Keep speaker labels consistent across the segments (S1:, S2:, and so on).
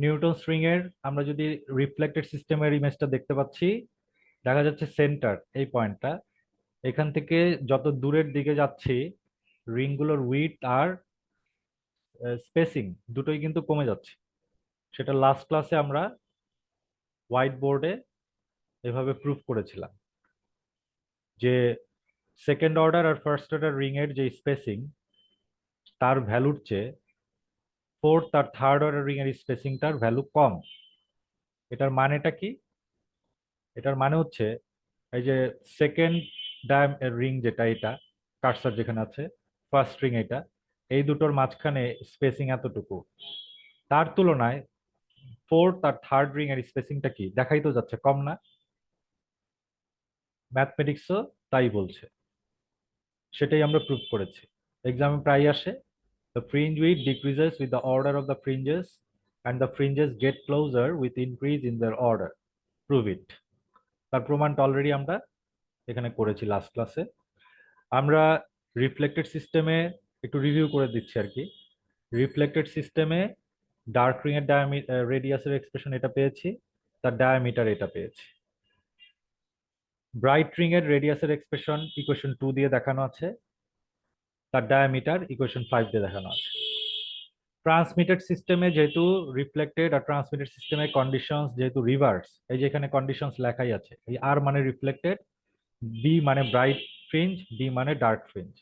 S1: Newton's ring এর আমরা যদি রিফ্লেক্টেড সিস্টেমের ইমেজটা দেখতে পাচ্ছি, দেখা যাচ্ছে সেন্টার এই পয়েন্টটা, এখান থেকে যত দূরের দিকে যাচ্ছি রিংগুলোর উইডথ আর স্পেসিং দুটোই কিন্তু কমে যাচ্ছে। সেটা লাস্ট ক্লাসে আমরা হোয়াইট বোর্ডে এভাবে প্রুফ করেছিলাম যে সেকেন্ড অর্ডার আর ফার্স্ট অর্ডার রিং এর যে স্পেসিং তার ভ্যালুর চেয়ে ফোর্থ আর থার্ড অর্ডার রিং এর স্পেসিংটার ভ্যালু কম। এটার মানেটা কি? এটার মানে হচ্ছে এই যে সেকেন্ড রিং যেটা, এটা কার্সার যেখানে আছে, ফার্স্ট রিং এটা, এই দুটোর মাঝখানে স্পেসিং এতটুকু, তার তুলনায় ফোর্থ আর থার্ড রিং এর স্পেসিংটা কি দেখাই তো যাচ্ছে কম না? ম্যাথমেটিক্সও তাই বলছে, সেটাই আমরা প্রুভ করেছি। এক্সামে প্রায় আসে the fringe width decreases with the order of the fringes and the fringes get closer with increase in their order. Prove it. তার প্রমাণটা অলরেডি আমরা এখানে করেছি লাস্ট ক্লাসে। আমরা রিফ্লেক্টেড সিস্টেমে একটু রিভিউ করে দিচ্ছি আর কি। রিফ্লেক্টেড সিস্টেমে ডার্ক রিং এর রেডিয়াসের এক্সপ্রেশন এটা পেয়েছি, তার ডায়ামিটার এটা পেয়েছি। ব্রাইট রিং এর রেডিয়াসের এক্সপ্রেশন ইকুয়েশন 2 দিয়ে দেখানো আছে, তার ডায়ামিটার ইকুয়েশন 5 দিয়ে দেখানো আছে। ট্রান্সমিটেড সিস্টেমে যেহেতু রিফ্লেক্টেড আর ট্রান্সমিটেড সিস্টেমের কন্ডিশনস যেহেতু রিভার্স, এই যে এখানে কন্ডিশনস লেখাই আছে, এই আর মানে রিফ্লেক্টেড, বি মানে ব্রাইট ফ্রিঞ্জ, ডি মানে ডার্ক ফ্রিঞ্জ।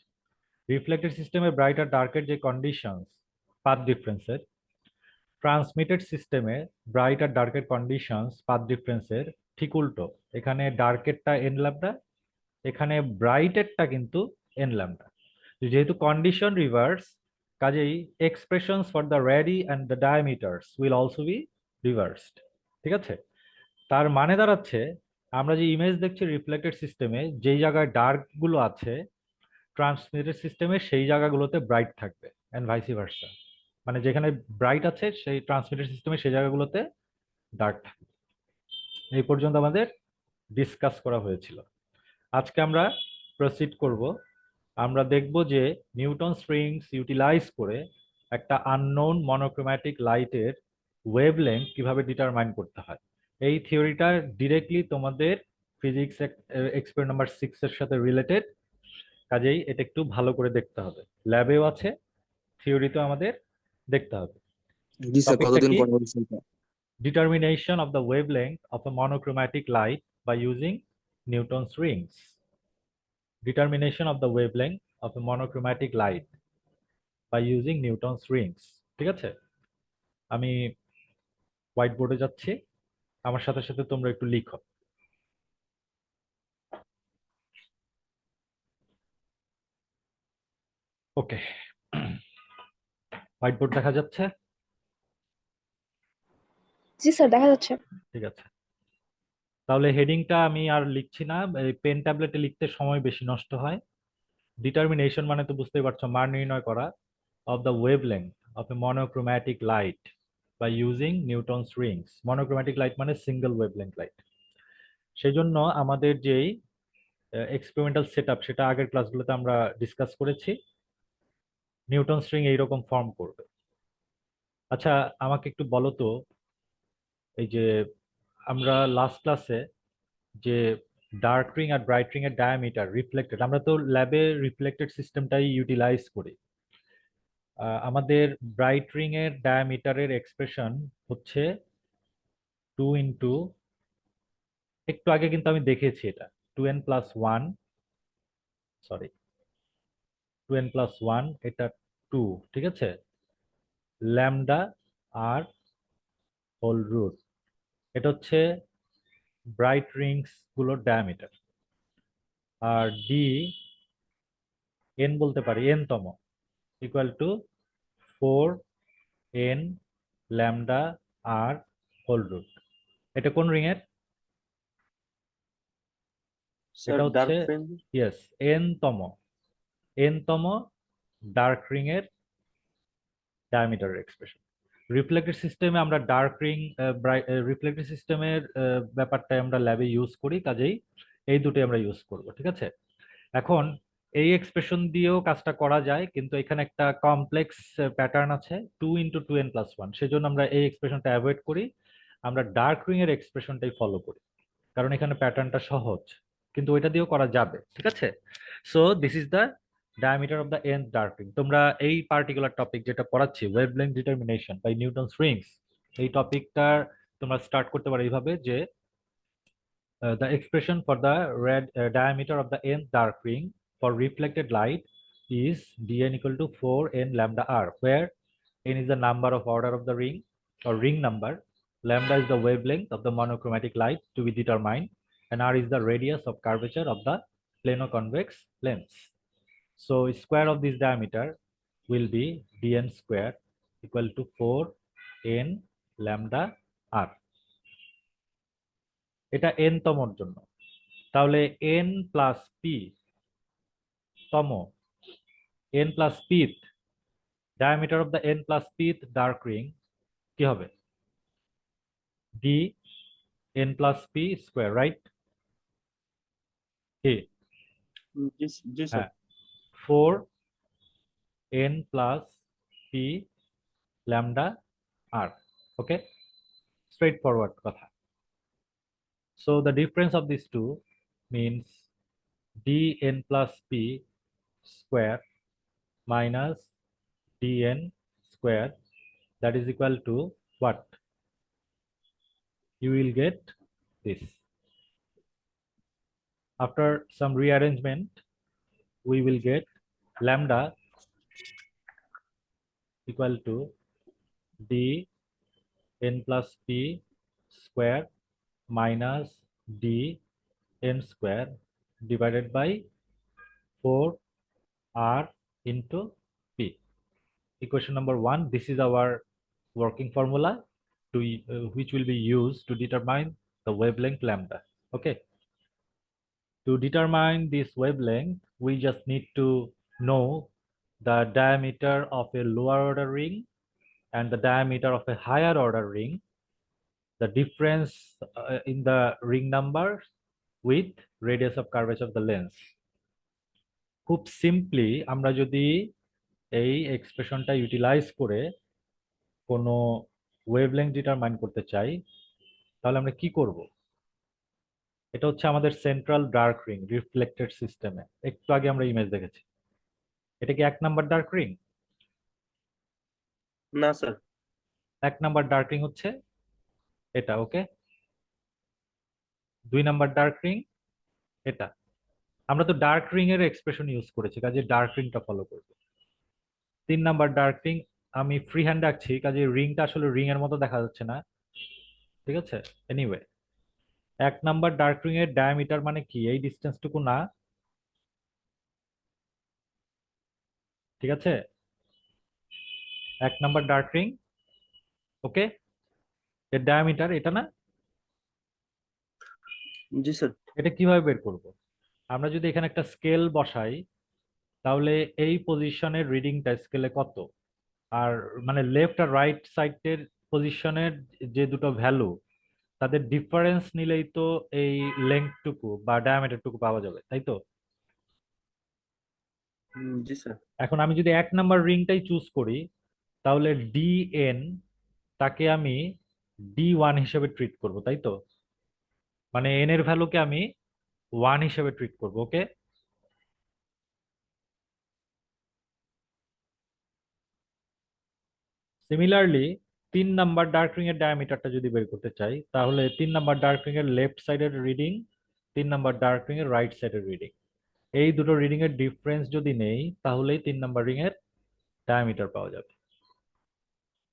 S1: রিফ্লেক্টেড সিস্টেমে ব্রাইট আর ডার্কের যে কন্ডিশনস পাথ ডিফারেন্সের, ট্রান্সমিটেড সিস্টেমে ব্রাইট আর ডার্কের কন্ডিশনস পাথ ডিফারেন্সের ঠিক উল্টো। এখানে ডার্কেরটা এন ল্যাম্ডা, এখানে ব্রাইটেরটা কিন্তু এন ল্যাম্ডা। যেহেতু কন্ডিশন রিভার্স, কাজেই expressions for the radii and the diameters will also be reversed. ঠিক আছে? তার মানে দাঁড়াচ্ছে আমরা যে ইমেজ দেখছি রিফ্লেক্টেড সিস্টেমে, যেই জায়গায় ডার্ক গুলো আছে ট্রান্সমিটেড সিস্টেমে সেই জায়গাগুলোতে ব্রাইট থাকবে, অ্যান্ড ভাইসি ভার্সা। মানে যেখানে ব্রাইট আছে সেই ট্রান্সমিটেড সিস্টেমে সেই জায়গাগুলোতে ডার্ক থাকবে। এই পর্যন্ত আমাদের ডিসকাস করা হয়েছিল। আজকে আমরা প্রসিড করব। আমরা দেখব যে নিউটন স্ট্রিংস ইউটিলাইজ করে একটা আননোন মনোক্রোম্যাটিক লাইটের ওয়েভলেংথ কিভাবে ডিটারমাইন করতে হয়। এই থিওরিটা ডিরেক্টলি তোমাদের ফিজিক্স এক্সপেরিমেন্ট নাম্বার 6 এর সাথে রিলেটেড, কাজেই এটা একটু ভালো করে দেখতে হবে। ল্যাবেও আছে, থিওরিতেও আমাদের দেখতে হবে।
S2: জি স্যার,
S1: টপিকটা
S2: কতদিন
S1: কি?
S2: পর বলছেন sir?
S1: Determination of the wavelength of a monochromatic light by using Newton's rings. Determination of the wavelength of a monochromatic light by using Newton's rings. ঠিক আছে? আমি হোয়াইট বোর্ডে যাচ্ছি, আমার সাথে সাথে তোমরা একটু লিখো। ওকে, হোয়াইট বোর্ড দেখা যাচ্ছে?
S3: জি স্যার, দেখা যাচ্ছে।
S1: ঠিক আছে, তাহলে হেডিংটা আমি আর লিখছি না, পেন ট্যাবলেটে লিখতে সময় বেশি নষ্ট হয়। ডিটারমিনেশন মানে তো বুঝতেই পারছো, মান নির্ণয় করা, of the wavelength of a monochromatic light by using Newton's rings. Monochromatic light মানে সিঙ্গেল ওয়েভলেংথ লাইট। সেই জন্য আমাদের যেই এক্সপেরিমেন্টাল সেটআপ সেটা আগের ক্লাসগুলোতে আমরা ডিসকাস করেছি। নিউটন স্ট্রিং এইরকম ফর্ম করবে। আচ্ছা, আমাকে একটু বলো তো, এই যে আমরা লাস্ট ক্লাসে যে ডার্ক রিং আর ব্রাইট রিং এর ডায়ামিটার রিফ্লেক্টেড, আমরা তো ল্যাবে রিফ্লেক্টেড সিস্টেমটাই ইউটিলাইজ করি। আমাদের ব্রাইট রিং এর ডায়ামিটারের এক্সপ্রেশন হচ্ছে 2 × একটু আগে কিন্তু আমি দেখেছি এটা 2n+1, সরি 2n+1, এটা 2, ঠিক আছে, ল্যামডা আর হোল রুট। এটা হচ্ছে ব্রাইট রিংস গুলোর ডায়ামিটার। আর ডি, এন বলতে পারি এন তম, equal to 4n lambda R whole root. এটা কোন রিং এর?
S2: স্যার
S1: এটা
S2: ডার্ক
S1: হচ্ছে
S2: ফ্রেঞ্জ।
S1: ইয়েস এন তম ডার্ক রিং এর ডায়ামিটারের এক্সপ্রেশন। রিফ্লেক্টেড সিস্টেমে আমরা ডার্ক রিং, রিফ্লেক্টেড সিস্টেমের ব্যাপারটা আমরা ল্যাবে ইউজ করি, কাজেই এই দুটোই আমরা ইউজ করব। ঠিক আছে? এখন এই এক্সপ্রেশন দিয়েও কাজটা করা যায়, কিন্তু এখানে একটা কমপ্লেক্স প্যাটার্ন আছে 2 × 2n+1, সেজন্য আমরা এই এক্সপ্রেশনটা অ্যাভয়েড করি, আমরা ডার্ক রিং এর এক্সপ্রেশনটাই ফলো করি, কারণ এখানে প্যাটার্নটা সহজ, কিন্তু ওইটা দিয়েও করা যাবে। ঠিক আছে, so this is the diameter of the nth dark ring. তোমরা এই পার্টিকুলার টপিক যেটা পড়াচ্ছি, wavelength determination by Newton's rings, এই টপিকটার তোমরা স্টার্ট করতে পারো এইভাবে যে the expression for the diameter of the nth dark ring for reflected light is dn equal to 4n lambda r, where n is the number of order of the ring or ring number, lambda is the wavelength of the monochromatic light to be determined, and r is the radius of curvature of the plano-convex lens. So square of this diameter will be dn square equal to 4n lambda r. এটা n Tamor জন্য, তাহলে n plus P তম, n plus pth, diameter of the n plus pth dark ring কি হবে? D n plus P square, right? কি?
S2: जी जी sir.
S1: হ্যাঁ, 4 n plus P lambda R. Okay, straightforward কথা। So the difference of this two means dn plus p square minus dn square, that is equal to what? You will get this. After some rearrangement, we will get lambda equal to d n plus p square minus d n square divided by 4r into p. Equation number 1, this is our working formula to which will be used to determine the wavelength lambda. Okay, to determine this wavelength we just need to know the diameter of a lower order ring and the diameter of a higher order ring, the difference in the ring numbers with radius of curvature of the lens. খুব simply আমরা যদি এই এক্সপ্রেশনটা utilise করে কোনো wavelength determine করতে চাই, তাহলে আমরা কি করব? এটা হচ্ছে আমাদের সেন্ট্রাল ডার্ক রিং রিফ্লেক্টেড সিস্টেমে, একটু আগে আমরা ইমেজ দেখেছি। এটা কি 1 নাম্বার ডার্ক রিং?
S2: ना सर।
S1: 1 নাম্বার ডার্ক রিং হচ্ছে এটা। ওকে, 2 নাম্বার ডার্ক রিং এটা। আমরা তো ডার্ক রিং এর এক্সপ্রেশন ইউজ করেছি, কাজে ডার্ক রিংটা ফলো করব। 3 নাম্বার ডার্ক রিং আমি ফ্রি হ্যান্ড রাখছি, কাজে রিংটা আসলে রিং এর মতো দেখা যাচ্ছে না। ঠিক আছে, এনিওয়ে 1 নাম্বার ডার্ক রিং এর ডায়ামিটার মানে কি? এই ডিসটেন্সটুকু না? ঠিক আছে, 1 নাম্বার ডার্ক রিং, ওকে, এর ডায়ামিটার এটা না?
S2: जी सर।
S1: এটা কিভাবে বের করব? আমরা যদি এখানে একটা স্কেল বসাই, তাহলে এই পজিশনের রিডিংটা স্কেলে কত, আর মানে লেফট আর রাইট সাইডের পজিশনের যে দুটো ভ্যালু, তাদের ডিফারেন্স নিলেই তো এই লেংথটুকু বা ডায়ামিটারটুকু পাওয়া যাবে, তাই তো?
S2: जी सर।
S1: এখন আমি যদি 1 নাম্বার রিংটাই চুজ করি, তাহলে ডিএন তাকে আমি D1 হিসেবে ট্রিট করব, তাই তো? মানে এন এর ভ্যালুকে আমি 1 হিসেবে ট্রিট করব। ওকে, সিমিলারলি 3 নাম্বার ডার্ক রিং এর ডায়ামিটারটা যদি বের করতে চাই, তাহলে 3 নাম্বার ডার্ক রিং এর লেফট সাইডের রিডিং, 3 নাম্বার ডার্ক রিং এর রাইট সাইডের রিডিং, এই দুটো রিডিং এর ডিফারেন্স যদি নেই, তাহলেই 3 নাম্বার রিং এর ডায়ামিটার পাওয়া যাবে।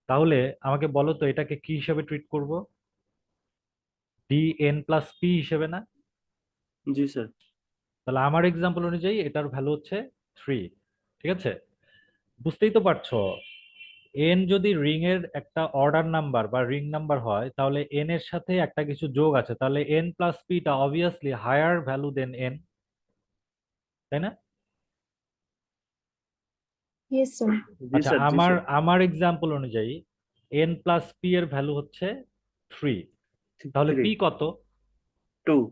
S1: তাহলে আমাকে বলো তো এটাকে কি হিসেবে ট্রিট করব? ডিএন প্লাস পি হিসেবে না?
S2: जी सर।
S1: তাহলে আমার এক্সাম্পল অনুযায়ী এটার ভ্যালু হচ্ছে 3। ঠিক আছে, বুঝতেই তো পারছো, এন যদি রিং এর একটা অর্ডার নাম্বার বা রিং নাম্বার হয়, তাহলে এন এর সাথে একটা কিছু যোগ আছে, তাহলে এন প্লাস পিটা obviously higher value than n, তাই না?
S3: Yes, sir.
S2: जी
S1: আচ্ছা,
S2: सर। जी
S1: আমার
S2: सर।
S1: আমার এক্সাম্পল অনুযায়ী এন প্লাস পি এর ভ্যালু হচ্ছে 3, তাহলে পি
S2: 3
S1: কত?
S2: 2।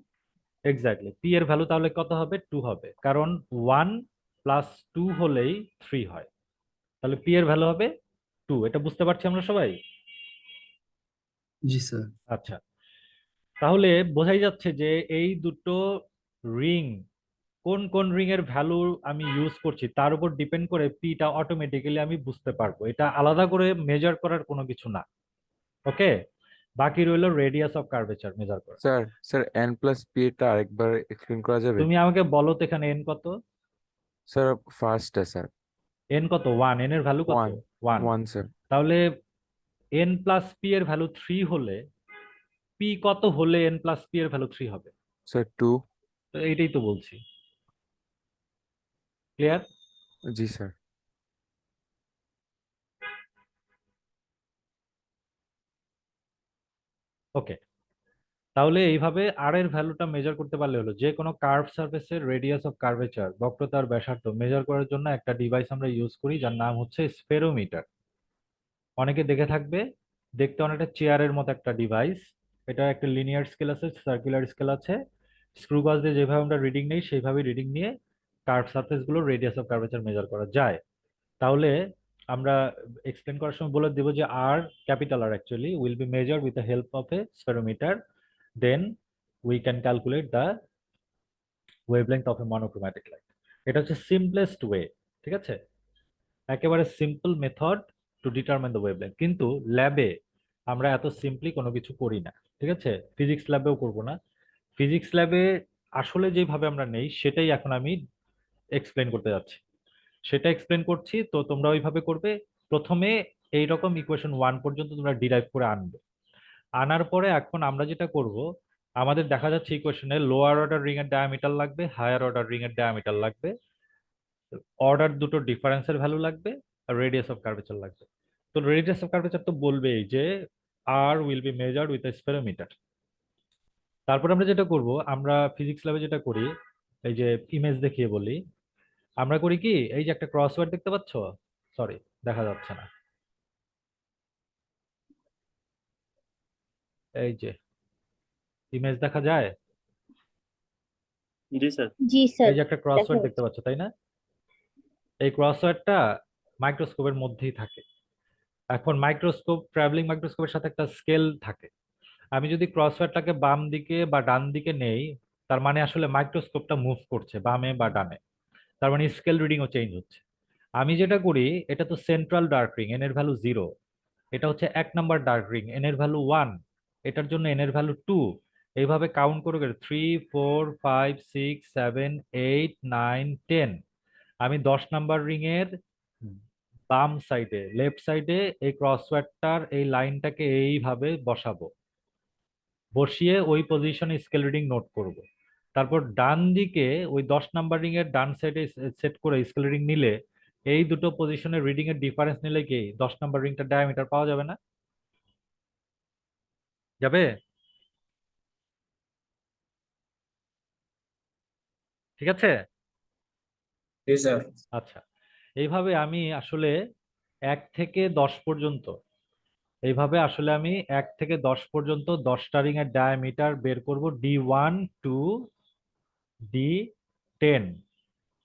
S1: এক্স্যাক্টলি, পি এর ভ্যালু তাহলে কত হবে? 2 হবে, কারণ 1 +2 হলেই 3 হয়। তাহলে পি এর ভ্যালু হবে 2। এটা বুঝতে পারছি আমরা সবাই?
S4: জি স্যার।
S1: আচ্ছা, তাহলে বোঝাই যাচ্ছে যে এই দুটো রিং, কোন কোন রিং এর ভ্যালু আমি ইউজ করছি তার উপর ডিপেন্ড করে পিটা অটোমেটিক্যালি আমি বুঝতে পারবো। এটা আলাদা করে মেজার করার কোনো কিছু না। ওকে, বাকি রইলো রেডিয়াস অফ কার্ভেচার মেজার করা।
S5: Sir sir N plus P এটা আরেকবার এক্সপ্লেন করা যাবে?
S1: তুমি আমাকে বলো তো এখানে এন কত?
S5: স্যার ফার্স্টে স্যার
S1: এন কত? 1। এন এর ভ্যালু কত?
S5: 1
S1: 1।
S5: 1 স্যার।
S1: তাহলে এন প্লাস পি এর ভ্যালু 3 হলে পি কত হলে এন প্লাস পি এর ভ্যালু 3 হবে?
S5: স্যার 2।
S1: তো এইটাই তো বলছি। ক্লিয়ার?
S5: জি স্যার।
S1: ওকে, তাহলে এইভাবে আর এর ভ্যালুটা মেজার করতে পারলে হলো। যে কোনো কার্ভ সারফেসের রেডিয়াস অফ কার্ভেচার, বক্রতার ব্যাসার্ধ মেজার করার জন্য একটা ডিভাইস আমরা ইউজ করি যার নাম হচ্ছে স্ফেরোমিটার। অনেকে দেখে থাকবে, দেখতে অনেকটা চেয়ারের মতো একটা ডিভাইস। এটা একটা লিনিয়ার স্কেল আছে, সার্কুলার স্কেল আছে। স্ক্রু গাজ দিয়ে যেভাবে আমরা রিডিং নেই সেইভাবে রিডিং নিয়ে কার্ভ সারফেস গুলো রেডিয়াস অফ কার্ভেচার মেজার করা যায়। তাহলে আমরা এক্সপ্লেন করার সময় বলে দেব যে R, capital R actually will be measure with the help of a spherometer, then we can calculate the wavelength of a monochromatic light. এটা হচ্ছে সিম্পলেস্ট ওয়ে, ঠিক আছে? একেবারে simple method to determine the wavelength. কিন্তু ল্যাবে আমরা এত simply কোনো কিছু করি না, ঠিক আছে? ফিজিক্স ল্যাবেও করব না। ফিজিক্স ল্যাবে আসলে যেভাবে আমরা নেই সেটাই এখন আমি এক্সপ্লেন করতে যাচ্ছি। সেটা এক্সপ্লেন করছি, তো তোমরা ওইভাবে করবে। প্রথমে এইরকম ইকুয়েশন 1 পর্যন্ত তোমরা ডিরাইভ করে আনবে। আনার পরে এখন আমরা যেটা করব, আমাদের দেখা যাচ্ছে ইকুয়েশনে লোয়ার অর্ডার রিং এর ডায়ামিটার লাগবে, হায়ার অর্ডার রিং এর ডায়ামিটার লাগবে, অর্ডার দুটো ডিফারেন্সের ভ্যালু লাগবে, আর রেডিয়াস অফ কার্ভেচার লাগবে। তো রেডিয়াস অফ কার্ভেচার তো বলবেই যে R will be measured with a spherometer. তারপর আমরা যেটা করব, আমরা ফিজিক্স ল্যাবে যেটা করি, এই যে ইমেজ দেখিয়ে বলি, আমরা করি কি, এই যে একটা ক্রসওয়ার্ড দেখতে পাচ্ছ, সরি দেখা যাচ্ছে না, এই যে ইমেজ দেখা যায়,
S2: जी सर।
S3: জি স্যার,
S1: এই যে একটা
S3: দেখা
S1: ক্রসওয়ার্ড দেখতে
S3: যাচ্ছে।
S1: পাচ্ছ তাই না? এই ক্রসওয়ার্ডটা মাইক্রোস্কোপের মধ্যেই থাকে। এখন মাইক্রোস্কোপ, ট্রাভেলিং মাইক্রোস্কোপের সাথে একটা স্কেল থাকে। আমি যদি ক্রসওয়ার্ডটাকে বাম দিকে বা ডান দিকে নেই, তার মানে আসলে মাইক্রোস্কোপটা মুভ করছে বামে বা ডানে, তার মানে স্কেল রিডিংও চেঞ্জ হচ্ছে। আমি যেটা করি, এটা তো সেন্ট্রাল ডার্ক রিং, এন এর ভ্যালু 0। এটা হচ্ছে 1 নাম্বার ডার্ক রিং, এন এর ভ্যালু 1। এটার জন্য এন এর ভ্যালু 2। এইভাবে কাউন্ট করে করে 3 4 5 6 7 8 9 10। আমি 10 নাম্বার রিং এর বাম সাইডে, লেফট সাইডে এই ক্রসওয়ার্ডটার এই লাইনটাকে এইভাবে বসাবো, বসিয়ে ওই পজিশনে স্কেল রিডিং নোট করব। তারপর ডান দিকে ওই 10 নাম্বার রিং এর ডান সাইডে সেট করে স্কেল রিডিং নিলে, এই দুটো পজিশনের রিডিং এর ডিফারেন্স নিলে কি 10 নাম্বার রিংটার ডায়ামিটার পাওয়া যাবে না? যাবে? ঠিক আছে?
S4: জি স্যার।
S1: আচ্ছা, এইভাবে আমি আসলে 1 থেকে 10 পর্যন্ত, এইভাবে আসলে আমি 1 থেকে 10 পর্যন্ত 10টা রিং এর ডায়ামিটার বের করব, D1 to D10,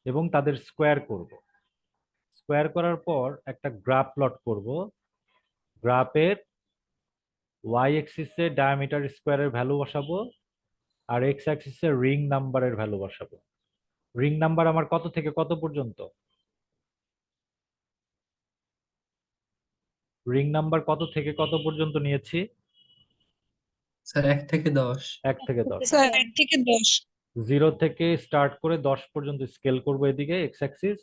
S1: এবং তাদের স্কোয়ার করব। স্কোয়ার করার পর একটা গ্রাফ প্লট করব। গ্রাফের ওয়াই এক্সিসে ডায়ামিটার স্কোয়ারের ভ্যালু বসাবো, আর এক্স অ্যাক্সিসে রিং নাম্বারের ভ্যালু বসাবো। রিং নাম্বার আমার কত থেকে কত পর্যন্ত? রিং নাম্বার কত থেকে কত পর্যন্ত নিয়েছি?
S4: স্যার 1 থেকে 10।
S1: 1 থেকে 10।
S6: স্যার 1 থেকে 10।
S1: 0 থেকে স্টার্ট করে 10 পর্যন্ত স্কেল করব এদিকে এক্স অ্যাক্সিস,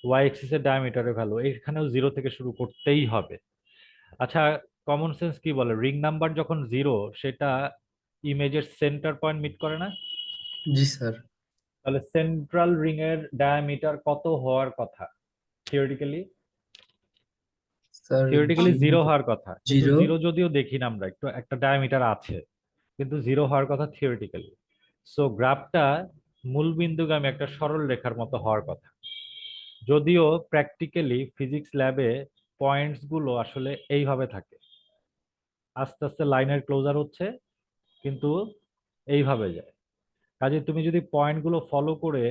S1: ওয়াই অ্যাক্সিসের ডায়ামিটারের ভ্যালু এখানেও 0 থেকে শুরু করতেই হবে। আচ্ছা, কমন সেন্স কি বলে, রিং নাম্বার যখন 0 সেটা ইমেজের সেন্টার পয়েন্ট মিট করে না?
S4: জি স্যার।
S1: তাহলে সেন্ট্রাল রিং এর ডায়ামিটার কত হওয়ার কথা থিওরিটিক্যালি?
S4: স্যার
S1: থিওরিটিক্যালি 0 হওয়ার কথা, কিন্তু
S4: 0।
S1: 0 যদিও দেখি না আমরা, একটু একটা ডায়ামিটার আছে, কিন্তু 0 হওয়ার কথা থিওরিটিক্যালি। সো গ্রাফটা মূলবিন্দুগামী একটা সরল রেখার মতো হওয়ার কথা। যদিও প্র্যাকটিক্যালি ফিজিক্স ল্যাবে পয়েন্টস গুলো আসলে এইভাবে থাকে, আস্তে আস্তে লাইনের ক্লোজার হচ্ছে, কিন্তু এইভাবে যায়। কাজে তুমি যদি পয়েন্ট গুলো ফলো করে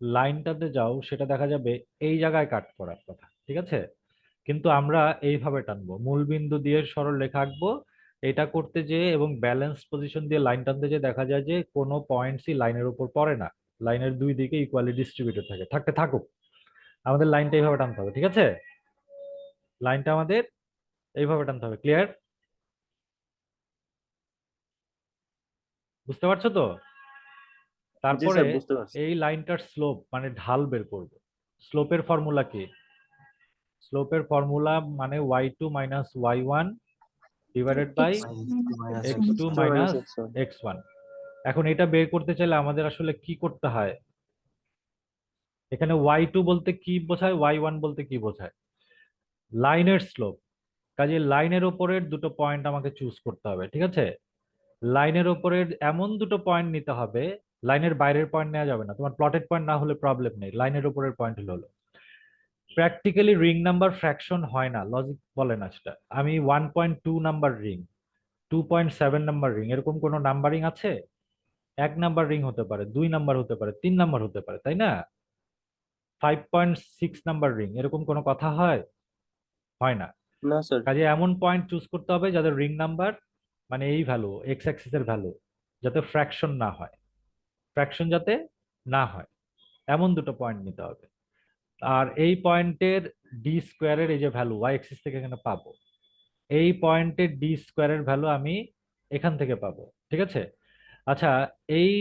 S1: লাইনটাতে যাও সেটা দেখা যাবে এই জায়গায় কাট করার কথা, ঠিক আছে? কিন্তু আমরা এইভাবে টানবো, মূল বিন্দু দিয়ে সরল রেখা আঁকবো, এটা করতে যেয়ে এবং ব্যালেন্স পজিশন দিয়ে লাইন টানতে যেয়ে দেখা যায় যে কোনো পয়েন্টসই লাইনের উপর পড়ে না, লাইনের দুই দিকে ইকুয়ালি ডিস্ট্রিবিউটেড থাকে, থাকতে থাকুক, আমাদের লাইনটা এইভাবে টানতে হবে, ঠিক আছে? লাইনটা আমাদের এইভাবে টানতে হবে, ক্লিয়ার? বুঝতে পারছো তো?
S2: জি
S1: তারপরে
S2: স্যার, বুঝতে পারছি।
S1: এই লাইনটার স্লোপ মানে ঢাল বের করব। স্লোপের ফর্মুলা কি? স্লোপের ফর্মুলা মানে y2 minus y1 divided by x2
S2: X2
S1: minus
S2: minus X1.
S1: x1। এখন এটা বের করতে চাইলে আমাদের আসলে কি করতে হয়? এখানে y2 বলতে কি বোঝায়, y1 বলতে কি বোঝায়? লাইনের স্লোপ। কাজে লাইনের ওপরের দুটো পয়েন্ট আমাকে চুজ করতে হবে, ঠিক আছে? লাইনের ওপরের এমন দুটো পয়েন্ট নিতে হবে, লাইনের বাইরের পয়েন্ট নেওয়া যাবে না, তোমার প্লটেড পয়েন্ট না হলে প্রবলেম নেই, লাইনের উপরের পয়েন্ট হলো। প্র্যাকটিক্যালি রিং নাম্বার ফ্র্যাকশন হয় না, লজিক বলে না সেটা। আমি 1.2 নাম্বার রিং, 2.7 নাম্বার রিং, এরকম কোনো নাম্বারিং আছে? এক নাম্বার রিং হতে পারে, 2 নাম্বার হতে পারে, 3 নাম্বার হতে পারে, তাই না? 5.6 নাম্বার রিং, এরকম কোনো কথা হয়? হয় না।
S2: না স্যার।
S1: কাজে এমন পয়েন্ট চুজ করতে হবে যাদের রিং নাম্বার মানে এই ভ্যালু, এক্স অ্যাক্সিসের ভ্যালু, যাতে ফ্র্যাকশন না হয়, ফ্র্যাকশন যাতে না হয়, এমন দুটো পয়েন্ট নিতে হবে। আর এই পয়েন্টের ডি স্কোয়ারের এই যে ভ্যালু ওয়াই অ্যাক্সিস থেকে এখানে পাবো, এই পয়েন্টের ডি স্কোয়ারের ভ্যালু আমি এখান থেকে পাবো, ঠিক আছে? আচ্ছা, এই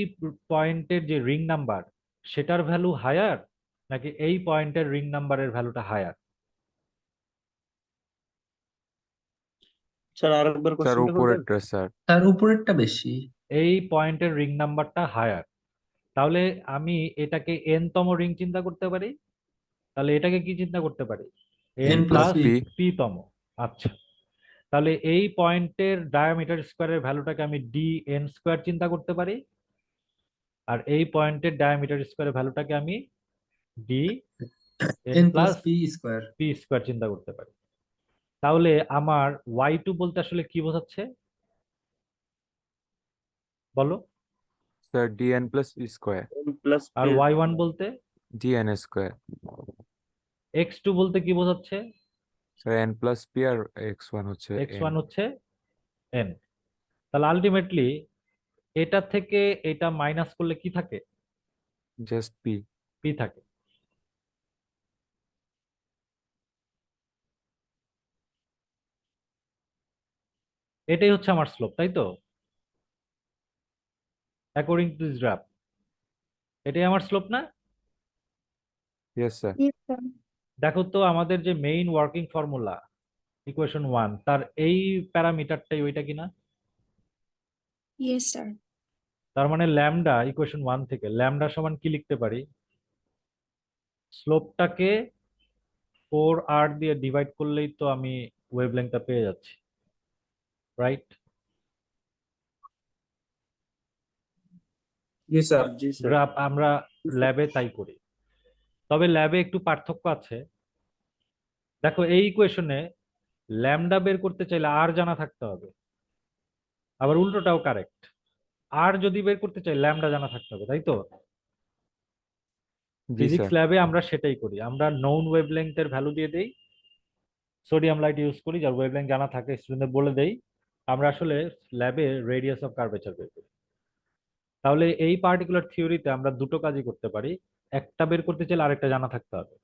S1: পয়েন্টের যে রিং নাম্বার সেটার ভ্যালু হায়ার নাকি এই পয়েন্টের রিং নাম্বারের ভ্যালুটা হায়ার?
S2: স্যার আরেকবার
S5: স্যার
S2: কোশ্চেনটা করবেন?
S5: উপরেরটা স্যার।
S4: তার উপরেরটা বেশি।
S1: এই পয়েন্টের রিং নাম্বারটা হায়ার। তাহলে আমি এটাকে এন তম রিং চিন্তা করতে পারি, তাহলে এটাকে কি চিন্তা করতে পারি? N
S4: n
S1: plus
S4: plus p।
S1: P তম। আচ্ছা, তাহলে এই পয়েন্টের ডায়ামিটার স্কোয়ারের ভ্যালুটাকে আমি ডি এন স্কোয়ার চিন্তা করতে পারি, আর এই পয়েন্টের ডায়ামিটার স্কোয়ারের ভ্যালুটাকে আমি D N
S4: n
S1: plus
S4: plus p square.
S1: P square চিন্তা করতে পারি। তাহলে আমার y2 বলতে আসলে কি বোঝাচ্ছে বলো?
S5: Sir D N plus P square.
S2: n plus p
S1: আর y1 বলতে?
S5: D N square.
S1: x2 বলতে কি বোঝাচ্ছে?
S5: Sir N plus P R x1 হচ্ছে এন।
S1: x1 হচ্ছে n। তাহলে আলটিমেটলি এটা থেকে এটা মাইনাস করলে কি থাকে?
S5: Just P.
S1: পি থাকে। এটাই হচ্ছে আমার স্লোপ, তাই তো? অ্যাকর্ডিং টু দিস গ্রাফ এটাই আমার স্লোপ না?
S5: Yes sir.
S3: Yes, sir.
S1: দেখো তো আমাদের যে মেইন ওয়ার্কিং ফর্মুলা ইকুয়েশন 1, তার এই প্যারামিটারটাই ওইটা কিনা?
S3: Yes, sir.
S1: তার মানে ল্যামডা ইকুয়েশন 1 থেকে ল্যামডা সমান কি লিখতে পারি? স্লোপটাকে 4r দিয়ে ডিভাইড করলেই তো আমি ওয়েভলেংথটা পেয়ে যাচ্ছি, রাইট?
S2: জি স্যার। জি স্যার।
S1: গ্রাফ আমরা ল্যাবে তাই করি, তবে ল্যাবে একটু পার্থক্য আছে। দেখো এই ইকুয়েশনে ল্যামডা বের করতে চাইলে আর জানা থাকতে হবে, আবার উল্টোটাও কারেক্ট, আর যদি বের করতে চাই ল্যামডা জানা থাকতে হবে, তাই তো?
S5: জি
S1: ফিজিক্স
S5: স্যার।
S1: ল্যাবে আমরা সেটাই করি, আমরা নোন ওয়েভলেংথের ভ্যালু দিয়ে দেই, সোডিয়াম লাইট ইউজ করি, যার ওয়েভলেংথ জানা থাকে স্টুডেন্টদের বলে দেই, আমরা আসলে ল্যাবে রেডিয়াস অফ কার্ভেচার বের করি। তাহলে এই পার্টিকুলার থিওরিতে আমরা দুটো কাজই করতে পারি, একটা বের করতে চাইলে আরেকটা জানা থাকতে হবে।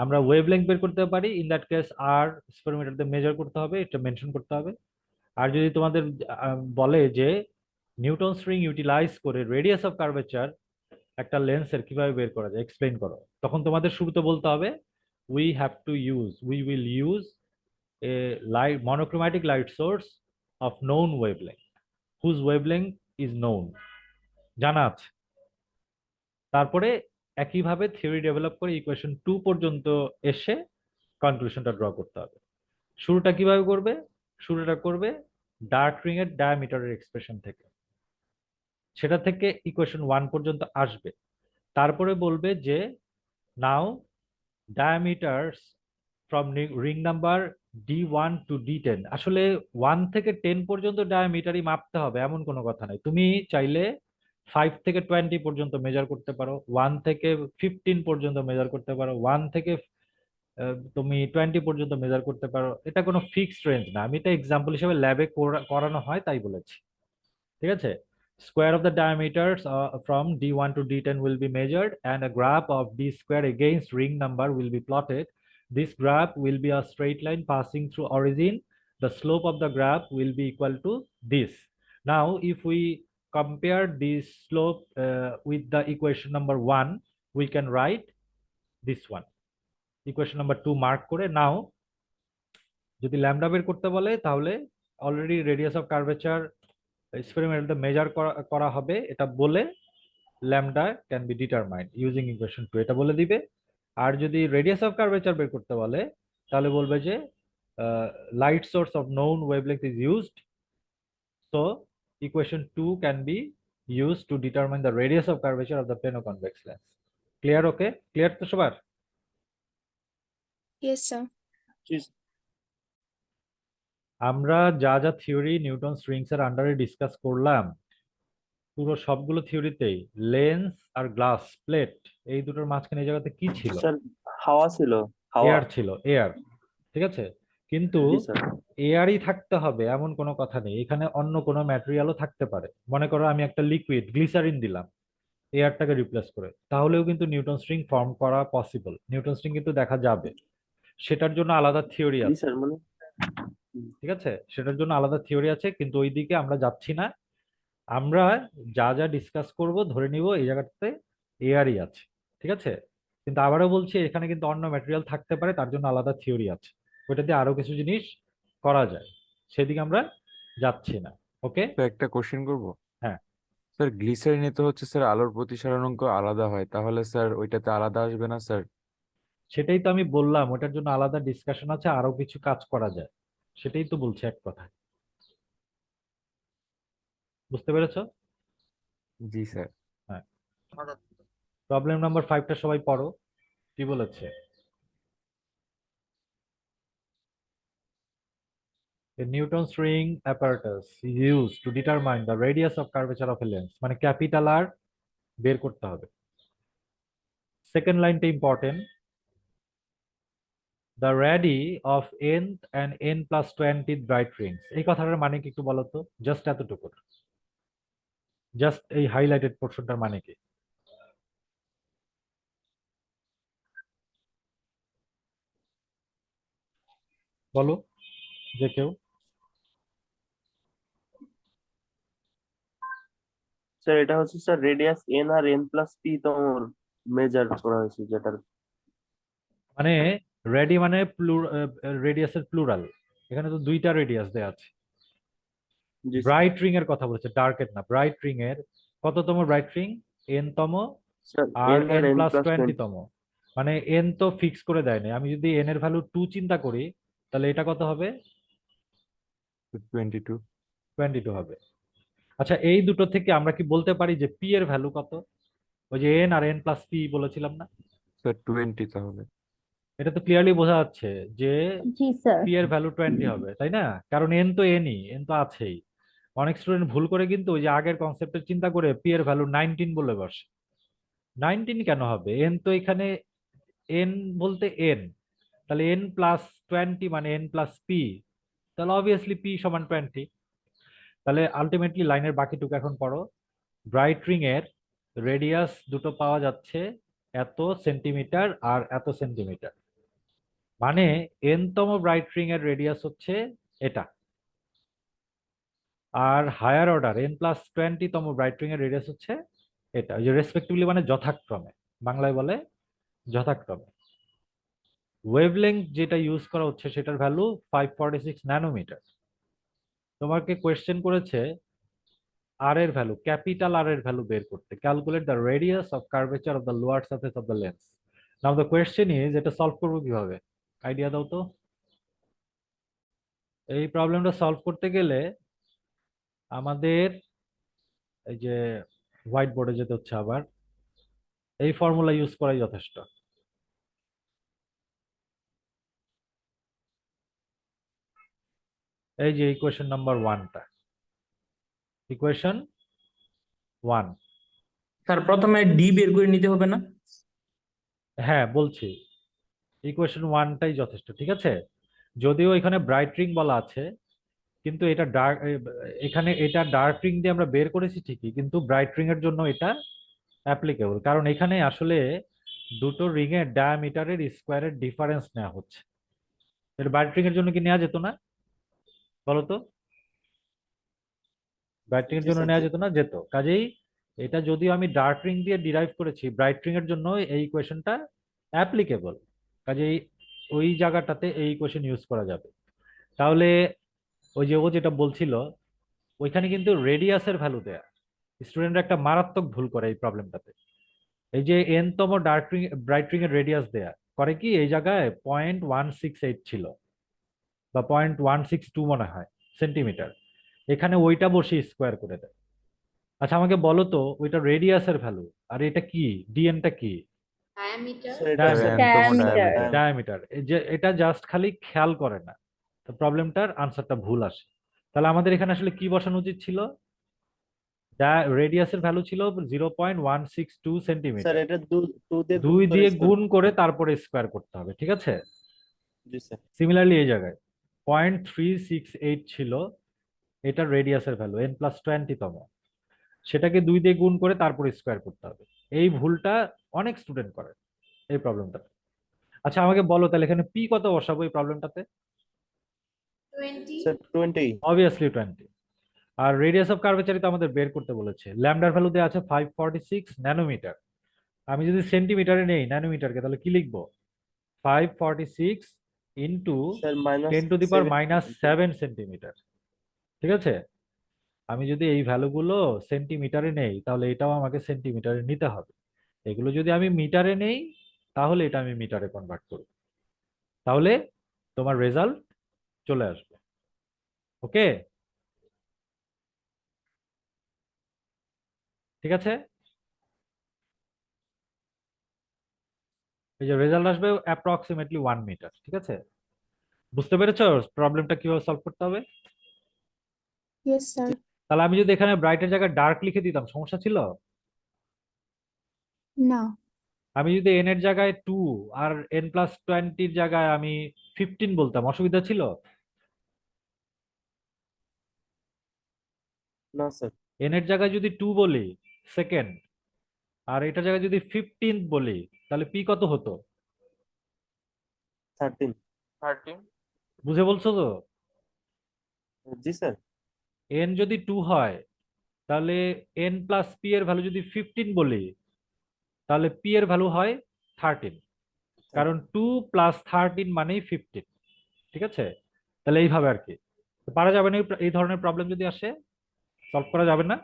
S1: আমরা ওয়েভলেংথ বের করতে পারি, ইন দ্যাট কেস আর স্পেরোমিটার দিয়ে মেজার করতে হবে, এটা মেনশন করতে হবে। আর যদি তোমাদের বলে যে নিউটনস রিং ইউটিলাইজ করে রেডিয়াস অফ কার্ভেচার একটা লেন্সের কিভাবে বের করা যায় এক্সপ্লেইন করো, তখন তোমাদের শুরুতে বলতে হবে we will use a light monochromatic light source of known wavelength whose wavelength is known, জানা আছে। তারপরে একইভাবে থিওরি ডেভেলপ করে ইকুয়েশন 2 পর্যন্ত এসে কনক্লুশনটা ড্র করতে হবে। শুরুটা কিভাবে করবে? শুরুটা করবে ডার্ক রিং এর ডায়ামিটারের এক্সপ্রেশন থেকে, সেটা থেকে ইকুয়েশন 1 পর্যন্ত আসবে। তারপরে বলবে যে now diameters from ring number D1 to D10, আসলে 1 থেকে 10 পর্যন্ত ডায়ামিটারই মাপতে হবে এমন কোনো কথা নাই। তুমি চাইলে 5 থেকে 20 পর্যন্ত মেজার করতে পারো, 1 থেকে 15 পর্যন্ত মেজার করতে পারো, 1 থেকে তুমি 20 পর্যন্ত মেজার করতে পারো। এটা কোনো ফিক্সড রেঞ্জ না, আমি এটা এক্সাম্পল হিসেবে ল্যাবে করানো হয় তাই বলেছি। ঠিক আছে, square of the diameters from D1 to D10 will be measured and a graph of D square against ring number will be plotted. This graph will be a straight line passing through origin. The slope of the graph will be equal to this. Now if we compare this slope with the equation number 1, we can write this one, equation number 2 mark করে। নাও যদি lambda বের করতে বলে তাহলে already radius of curvature এক্সপেরিমেন্টে measure করা হবে, এটা বলে lambda can be determined using equation 2, এটা বলে দিবে। আর যদি রেডিয়াস অফ কার্ভেচার বের করতে বলে তাহলে বলবে যে light source of known wavelength is used, so equation 2 can be used to determine the radius of curvature of the plane convex lens. Clear? Okay, clear তো সবার?
S3: Yes, sir.
S1: আমরা যা যা থিওরি নিউটনস রিংস এর আন্ডারে discuss করলাম, পুরো সবগুলো থিওরিতেই লেন্স আর গ্লাস প্লেট এই দুটোর মাঝখানে এই জায়গাতে কি ছিল?
S2: স্যার হাওয়া ছিল, হাওয়া।
S1: এয়ার ছিল, এয়ার। ঠিক আছে, কিন্তু
S2: জি স্যার।
S1: এয়ারই থাকতে হবে এমন কোনো কথা নেই, এখানে অন্য কোনো ম্যাটেরিয়ালও থাকতে পারে। মনে করো আমি একটা লিকুইড গ্লিসারিন দিলাম এয়ারটাকে রিপ্লেস করে, তাহলেও কিন্তু নিউটন স্ট্রিং ফর্ম করা পসিবল, নিউটন স্ট্রিং কিন্তু দেখা যাবে। সেটার জন্য আলাদা থিওরি
S2: জি
S1: আছে।
S2: স্যার, মানে
S1: ঠিক আছে, সেটার জন্য আলাদা থিওরি আছে, কিন্তু ওই দিকে আমরা যাচ্ছি না। আমরা যা যা ডিসকাস করব ধরে নিব এই জায়গাটাতে এয়ারই আছে। ঠিক আছে, কিন্তু আবারও বলছি এখানে কিন্তু অন্য ম্যাটেরিয়াল থাকতে পারে, তার জন্য আলাদা থিওরি আছে, ওইটা দিয়ে আরো কিছু জিনিস করা যায়, সেদিকে আমরা যাচ্ছি না। ওকে,
S5: স্যার একটা কোশ্চেন করব।
S1: হ্যাঁ।
S5: স্যার গ্লিসারিনে তো হচ্ছে স্যার আলোর প্রতিসরণাঙ্ক আলাদা হয়, তাহলে স্যার ওইটাতে আলাদা আসবে না স্যার?
S1: সেটাই তো আমি বললাম, ওটার জন্য আলাদা ডিসকাশন আছে, আরো কিছু কাজ করা যায়, সেটাই তো বলছি এক কথায়। বুঝতে পেরেছো?
S5: জি স্যার।
S1: হ্যাঁ, প্রবলেম নাম্বার 5টা সবাই পড়ো, কি বলেছে? A Newton's ring apparatus is used to determine the radius of curvature of a lens, মানে ক্যাপিটাল আর বের করতে হবে। সেকেন্ড লাইনটা important, the radii of nth and n plus 20th bright rings, এই কথাটার মানে কি একটু বলো তো, জাস্ট এতটুকু, জাস্ট এই হাইলাইটেড পোর্শনটার মানে কি? বলো যে কেউ।
S2: স্যার এটা হচ্ছে স্যার রেডিয়াস এন আর এন প্লাস পি তম মেজার করা হয়েছে যেটার।
S1: মানে রেডি মানে রেডিয়াসের প্লুরাল, এখানে তো দুইটা রেডিয়াস দেয়া আছে।
S2: জি
S1: ব্রাইট রিং এর কথা বলেছে, ডার্কের না। ব্রাইট রিং এর কততম ব্রাইট রিং? এন তম
S2: স্যার,
S1: আর
S2: এন আর
S1: এন
S2: এন
S1: প্লাস
S2: প্লাস
S1: 20
S2: 20।
S1: তম। মানে এন তো ফিক্স করে দেয় না, আমি যদি এন এর ভ্যালু 2 চিন্তা করি তাহলে এটা কত হবে?
S5: 22।
S1: 22 হবে। আচ্ছা, এই দুটো থেকে আমরা কি বলতে পারি যে পি এর ভ্যালু কত? ওই যে এন আর এন প্লাস পি বলেছিলাম না,
S5: স্যার 20 তাহলে।
S1: এটা তো ক্লিয়ারলি বোঝা যাচ্ছে যে
S6: জি স্যার।
S1: পি এর ভ্যালু 20 হবে, তাই না? কারণ এন তো এনই, এন তো আছেই। অনেক স্টুডেন্ট ভুল করে কিন্তু ওই যে আগের কনসেপ্টের চিন্তা করে পি এর ভ্যালু 19 বলে বসে। 19 কেন হবে? এন তো এখানে, এন বলতে এন, তাহলে এন প্লাস 20 মানে এন প্লাস পি, তাহলে অবভিয়াসলি পি সমান 20। তাহলে আলটিমেটলি লাইনের বাকিটুকু এখন পড়ো। ব্রাইট রিং এর রেডিয়াস দুটো পাওয়া যাচ্ছে, এত সেন্টিমিটার আর এত সেন্টিমিটার, মানে এন তম ব্রাইট রিং এর রেডিয়াস হচ্ছে এটা। আর হায়ার অর্ডার এন প্লাস 20 তম ব্রাইট রিং এর রেডিয়াস হচ্ছে এটা, ওই যে রেসপেক্টিভলি মানে যথাক্রমে, বাংলায় বলে যথাক্রমে। ওয়েভলেংথ যেটা ইউজ করা হচ্ছে সেটার ভ্যালু 546 ন্যানোমিটার। তোমাকে কোয়েশ্চেন করেছে আর এর ভ্যালু, ক্যাপিটাল আর এর ভ্যালু বের করতে, calculate the radius of curvature of the lower surface of the lens. Now the question is, এটা সলভ করবো কিভাবে? আইডিয়া দাও তো। এই প্রবলেমটা সলভ করতে গেলে আমাদের এই যে হোয়াইট বোর্ডে যেতে হচ্ছে, আবার এই ফর্মুলা ইউজ করাই যথেষ্ট। এই যে ইকুয়েশন নাম্বার 1টা, ইকুয়েশন 1,
S4: স্যার প্রথমে ডি বের করে নিতে হবে না?
S1: হ্যাঁ বলছি, ইকুয়েশন ওয়ানটাই যথেষ্ট, ঠিক আছে। যদিও এখানে ব্রাইট রিং বলা আছে, কিন্তু এটা ডার্ক, এখানে এটা ডার্ক রিং দিয়ে আমরা বের করেছি ঠিকই, কিন্তু ব্রাইট রিং এর জন্য এটা অ্যাপ্লিকেবল, কারণ এখানে আসলে দুটো রিং এর ডায়ামিটারের স্কোয়ারের ডিফারেন্স নেওয়া হচ্ছে। এটা ব্রাইট রিং এর জন্য কি নেওয়া যেত না বলো তো? ব্রাইট রিং এর
S2: জি
S1: জন্য
S2: স্যার,
S1: নেওয়া
S2: জি।
S1: যেত না, যেত। কাজেই এটা যদিও আমি ডার্ক রিং দিয়ে ডিরাইভ করেছি, ব্রাইট রিং এর জন্য এই ইকুয়েশনটা অ্যাপ্লিকেবল। কাজেই ওই জায়গাটাতে এই ইকুয়েশন ইউজ করা যাবে। তাহলে ওই যে ও যেটা বলছিল, ওইখানে কিন্তু রেডিয়াসের ভ্যালু দেয়া। স্টুডেন্টরা একটা মারাত্মক ভুল করে এই প্রবলেমটাতে। এই যে এন তম ডার্ক রিং ব্রাইট রিং এর রেডিয়াস দেয়া করে কি, এই জায়গায় 0.168 ছিল, বা 0.162 মনে হয় সেন্টিমিটার, এখানে ওইটা বসে স্কোয়ার করে দেয়। আচ্ছা আমাকে বলো তো, ওইটা রেডিয়াসের ভ্যালু, আর এটা কি, ডিএনটা কি?
S2: স্যার এটা
S5: স্যার
S2: স্যার
S5: এনতম
S3: Diameter.
S5: ডায়ামিটার।
S1: ডায়ামিটার। যে এটা জাস্ট খালি খেয়াল করে না, তো প্রবলেমটার আনসারটা ভুল আসে। তাহলে আমাদের এখানে আসলে কি বসানো উচিত ছিল? রেডিয়াসের ভ্যালু ছিল 0.162
S2: স্যার
S1: সেন্টিমিটার,
S2: এটা টু দিয়ে গুণ
S1: 2
S2: করে
S1: দিয়ে
S2: স্কোয়ার
S1: গুণ
S2: করতে
S1: করে
S2: হবে।
S1: তারপরে স্কোয়ার করতে হবে, ঠিক আছে।
S2: জি স্যার।
S1: সিমিলারলি এই জায়গায় 0.368 ছিল, এটা রেডিয়াসের ভ্যালু n+20 তম, সেটাকে 2 দিয়ে গুণ করে তারপরে স্কোয়ার করতে হবে। এই ভুলটা অনেক স্টুডেন্ট করে এই প্রবলেমটা। আচ্ছা আমাকে বলো তাহলে এখানে পি কত বসাবো এই প্রবলেমটাতে?
S2: স্যার 20।
S1: অবভিয়াসলি 20। আর রেডিয়াস অফ কার্ভেচারই তো আমাদের বের করতে বলেছে। ল্যামডার ভ্যালু দেওয়া আছে 546 ন্যানোমিটার। আমি যদি সেন্টিমিটারে নেই ন্যানোমিটারকে, তাহলে কি লিখবো? 546 into
S2: sir minus
S1: 10⁻⁷
S2: seven.
S1: Centimetre, ঠিক আছে। আমি যদি এই ভ্যালুগুলো সেন্টিমিটারে নেই, তাহলে এটাও আমাকে সেন্টিমিটারে নিতে হবে। এগুলো যদি আমি মিটারে নেই, তাহলে এটা আমি মিটারে কনভার্ট করব। তাহলে তোমার রেজাল্ট চলে আসবে। ওকে, ঠিক আছে। এই যে রেজাল্ট আসবে অ্যাপ্রক্সিমেটলি 1 মিটার, ঠিক আছে। বুঝতে পেরেছো প্রবলেমটা কিভাবে সলভ করতে হবে?
S3: Yes, sir.
S1: তাহলে আমি যদি এখানে ব্রাইটের জায়গায় ডার্ক লিখে দিতাম, সমস্যা ছিল?
S3: No.
S1: আমি যদি এন এর জায়গায় 2 আর n+20 জায়গায় আমি 15 বলতাম, অসুবিধা ছিল?
S2: না স্যার।
S1: এন এর জায়গায় যদি 2 বলি সেকেন্ড, আর এটার জায়গায় যদি 15 বলি, তাহলে পি কত হতো?
S2: 13।
S1: বুঝে বলছো তো?
S2: জি স্যার।
S1: এন যদি 2 হয়, তাহলে n+p এর ভ্যালু যদি 15 বলি, তাহলে পি এর ভ্যালু হয় 13, কারণ 2+13 মানেই 15, ঠিক আছে। তাহলে এইভাবে আর কি। তো পারা যাবে না এই ধরনের প্রবলেম যদি আসে, সলভ করা যাবে না?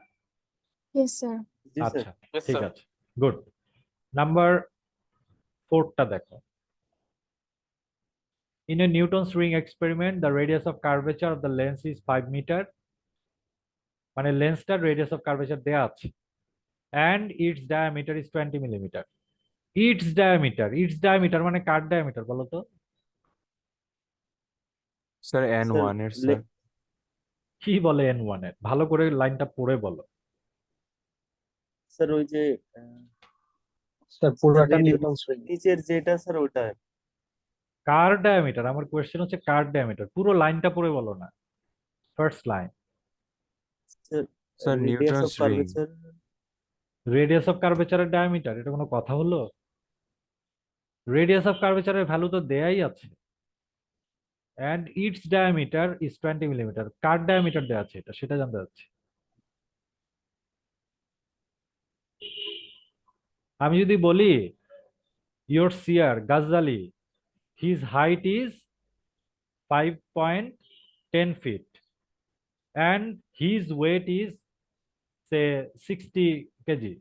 S3: Yes, sir.
S2: জি স্যার।
S1: আচ্ছা ঠিক আছে, গুড। নাম্বার 4টা দেখো। In a Newton's ring experiment, the radius of curvature of the lens is 5 meter. মানে লেন্সটার রেডিয়াস অফ কার্ভেচার দেয়া আছে, and its diameter is 20 millimeter. Its diameter মানে কার ডায়ামিটার বলো তো?
S5: স্যার
S2: স্যার
S5: n1 এর স্যার।
S1: কি বলে n1 এর? ভালো করে লাইনটা পড়ে বলো।
S2: স্যার ওই যে
S6: স্যার পুরোটা
S2: radius
S6: নিউটন সুইং।
S2: নিচের যেটা স্যার ওটা।
S1: কার ডায়ামিটার, আমার কোয়েশ্চেন হচ্ছে কার ডায়ামিটার, পুরো লাইনটা পড়ে বলো না, first line.
S2: Sir
S5: sir
S2: radius of
S5: Newton's ring.
S2: Curvature.
S1: Radius of কার্ভেচারের ডায়ামিটার, এটা কোনো কথা হলো? রেডিয়াস অফ কার্ভেচারের ভ্যালু তো দেয়াই আছে, and its diameter is 20 millimeter. Car diameter দেয়া আছে এটা, সেটা জানতে চাচ্ছি। আমি যদি বলি your seer Ghazali, his height is 5.10 feet and his weight is say 60 KG,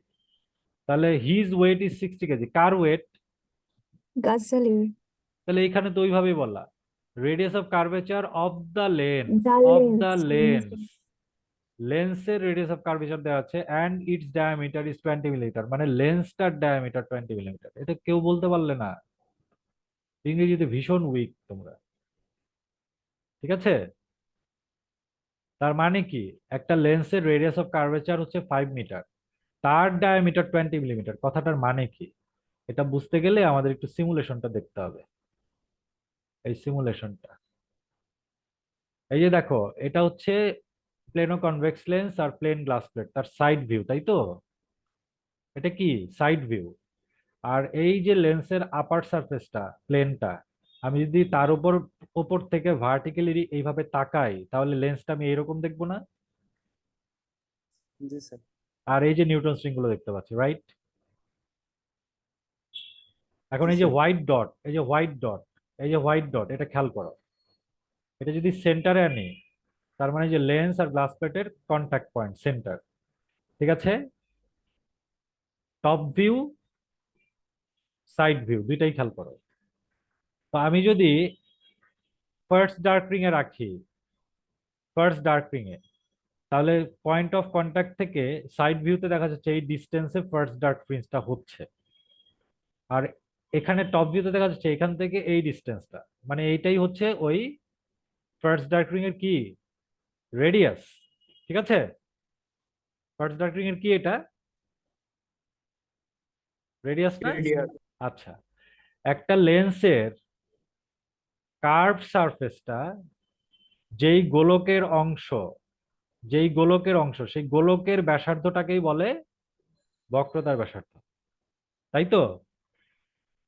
S1: তাহলে his weight is 60 কেজি, কার ওয়েট?
S3: Ghazali.
S1: তাহলে এখানে তো ওইভাবেই বলা, radius of curvature of the lens,
S3: The
S1: of the
S3: lens.
S1: Lens, লেন্সের রেডিয়াস অফ কার্ভেচার দেওয়া আছে and its diameter is 20 millimetre, মানে লেন্সটার ডায়ামিটার 20 মিলিমিটার। এটা কেউ বলতে পারলে না? ইংরেজিতে ভীষণ উইক তোমরা, ঠিক আছে। তার মানে কি, একটা লেন্সের রেডিয়াস অফ কার্ভেচার হচ্ছে 5 মিটার, তার ডায়ামিটার 20 মিলিমিটার, কথাটার মানে কি? এটা বুঝতে গেলে আমাদের একটু সিমুলেশনটা দেখতে হবে। এই সিমুলেশনটা, এই যে দেখো, এটা হচ্ছে প্লেনো কনভেক্স লেন্স আর প্লেন গ্লাস প্লেট, তার সাইড ভিউ, তাই তো? এটা কি সাইড ভিউ। আর এই যে লেন্সের আপার সারফেসটা, প্লেনটা, আমি যদি তার উপর উপর থেকে ভার্টিক্যালি এইভাবে তাকাই, তাহলে লেন্সটা আমি এইরকম দেখবো না?
S2: জি স্যার।
S1: আর এই যে নিউটন স্ট্রিং গুলো দেখতে পাচ্ছি, রাইট? এখন
S2: জি
S1: এই যে
S2: স্যার।
S1: হোয়াইট ডট, এই যে হোয়াইট ডট, এই যে হোয়াইট ডট, এটা খেয়াল করো। এটা যদি সেন্টারে আনি, তার মানে যে লেন্স আর গ্লাস প্লেটের কন্ট্যাক্ট পয়েন্ট সেন্টার, ঠিক আছে? টপ ভিউ, সাইড ভিউ, দুইটাই খেয়াল করো। তো আমি যদি ফার্স্ট ডার্ক রিং এ রাখি, ফার্স্ট ডার্ক রিং এ, তাহলে পয়েন্ট অফ কন্ট্যাক্ট থেকে সাইড ভিউতে দেখা যাচ্ছে এই ডিস্টেন্সে ফার্স্ট ডার্ক ফ্রিঞ্জটা হচ্ছে। আর এখানে টপ ভিউতে দেখা যাচ্ছে এখান থেকে এই ডিস্টেন্সটা, মানে এইটাই হচ্ছে ওই ফার্স্ট ডার্ক রিং এর কি রেডিয়াস, ঠিক আছে? ফার্স্ট ডার্ক রিং এর কি এটা রেডিয়াস না? আচ্ছা, একটা লেন্সের কার্ভ সারফেসটা, যেই গোলকের অংশ, যেই গোলকের অংশ, সেই গোলকের ব্যাসার্ধটাকেই বলে বক্রতার ব্যাসার্ধ, তাই তো?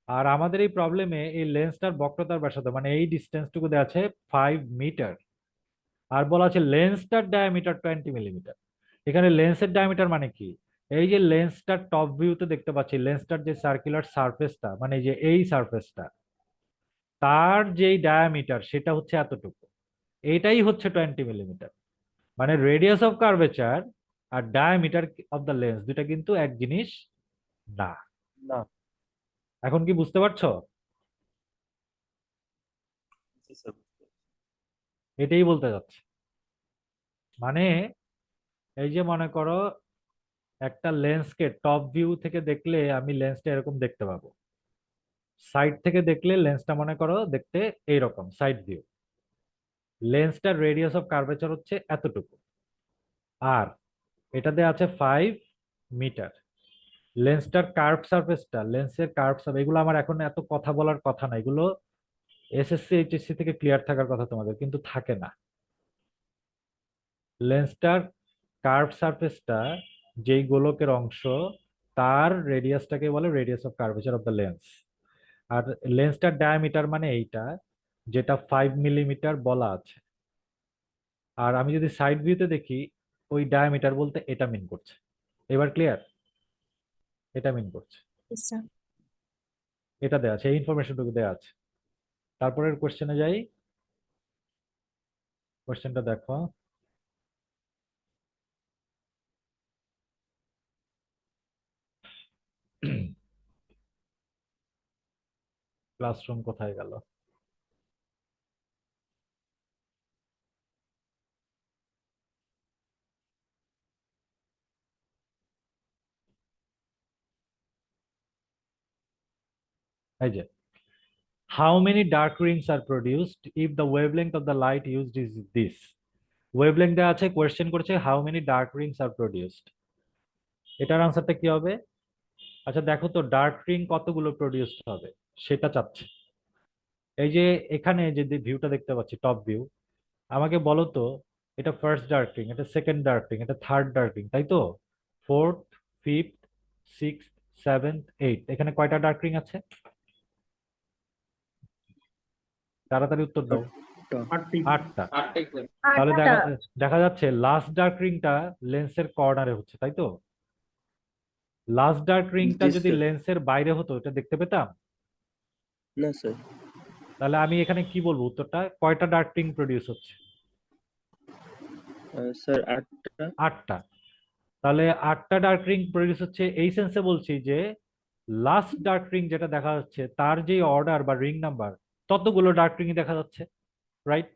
S1: আর আমাদের এই প্রবলেমে এই লেন্সটার বক্রতার ব্যাসার্ধ মানে এই ডিস্টেন্সটুকু দেওয়া আছে 5 মিটার, আর বলা আছে লেন্সটার ডায়ামিটার 20 মিলিমিটার। এখানে লেন্সের ডায়ামিটার মানে কি? এই যে লেন্সটার টপ ভিউতে দেখতে পাচ্ছি, লেন্সটার যে সার্কুলার সারফেসটা, মানে এই যে এই সারফেসটা, তার যেই ডায়ামিটার সেটা হচ্ছে এতটুকু, এইটাই হচ্ছে 20 মিলিমিটার। মানে রেডিয়াস অফ কার্ভেচার আর ডায়ামিটার অফ দ্য লেন্স দুটা কিন্তু এক জিনিস না।
S2: না।
S1: এখন কি বুঝতে পারছো?
S2: জি স্যার।
S1: এটাই বলতে যাচ্ছে। মানে এই যে মনে করো, একটা লেন্সকে টপ ভিউ থেকে দেখলে আমি লেন্সটা এরকম দেখতে পাবো, সাইড থেকে দেখলে লেন্সটা মনে করো দেখতে এইরকম, সাইড ভিউ। লেন্সটার রেডিয়াস অফ কার্ভেচার হচ্ছে এতটুকু, আর এটাতে আছে 5 মিটার। লেন্সটার কার্ভ সারফেসটা, লেন্সের কার্ভ সারফেস, এগুলো আমার এখন এত কথা বলার কথা না, এগুলো এসএসসি এইচএসসি থেকে ক্লিয়ার থাকার কথা তোমাদের, কিন্তু থাকে না। লেন্সটার কার্ভ সারফেসটা, যেই গোলকের অংশ, তার রেডিয়াসটাকে বলে radius of curvature of the lens. আর লেন্সটার ডায়ামিটার মানে এইটা, যেটা 5 মিলিমিটার বলা আছে। আর আমি যদি সাইড ভিউতে দেখি, ওই ডায়ামিটার বলতে এটা মিন করছে। এবার ক্লিয়ার? এটা মিন করছে,
S3: Yes, sir.
S1: এটা দেওয়া আছে, এই ইনফরমেশনটুকু দেওয়া আছে। তারপরের কোশ্চেনে যাই। কোশ্চেনটা দেখো। ক্লাসরুম কোথায় গেল? এই যে, how many dark rings are produced if the wavelength of the light used is this? Wavelength দেওয়া আছে, কোয়েশ্চেন করছে how many dark Rings are produced. এটার আনসারটা কি হবে? আচ্ছা দেখো তো, ডার্ক রিং কতগুলো প্রডিউসড হবে সেটা চাচ্ছে। এই যে এখানে যে ভিউটা দেখতে পাচ্ছি, টপ ভিউ, আমাকে বলো তো, এটা ফার্স্ট ডার্ক রিং, এটা সেকেন্ড ডার্ক রিং, এটা থার্ড ডার্ক রিং, তাই তো? Fourth, fifth, sixth, seventh, eight, এখানে কয়টা ডার্ক রিং আছে? তাড়াতাড়ি উত্তর দাও। 8টা। তাহলে দেখা দেখা যাচ্ছে লাস্ট ডার্ক রিংটা লেন্সের কর্নারে হচ্ছে, তাই তো? লাস্ট ডার্ক রিংটা
S2: জি
S1: যদি
S2: স্যার।
S1: লেন্সের বাইরে হতো, এটা দেখতে পেতাম?
S2: না স্যার।
S1: তাহলে আমি এখানে কি বলবো উত্তরটা, কয়টা ডার্ক রিং প্রডিউস হচ্ছে?
S2: স্যার 8টা।
S1: 8টা। তাহলে 8টা ডার্ক রিং প্রডিউস হচ্ছে, এই সেন্সে বলছি যে লাস্ট ডার্ক রিং যেটা দেখা যাচ্ছে তার যে অর্ডার বা রিং নাম্বার, ততগুলো ডার্ক রিং দেখা যাচ্ছে, রাইট?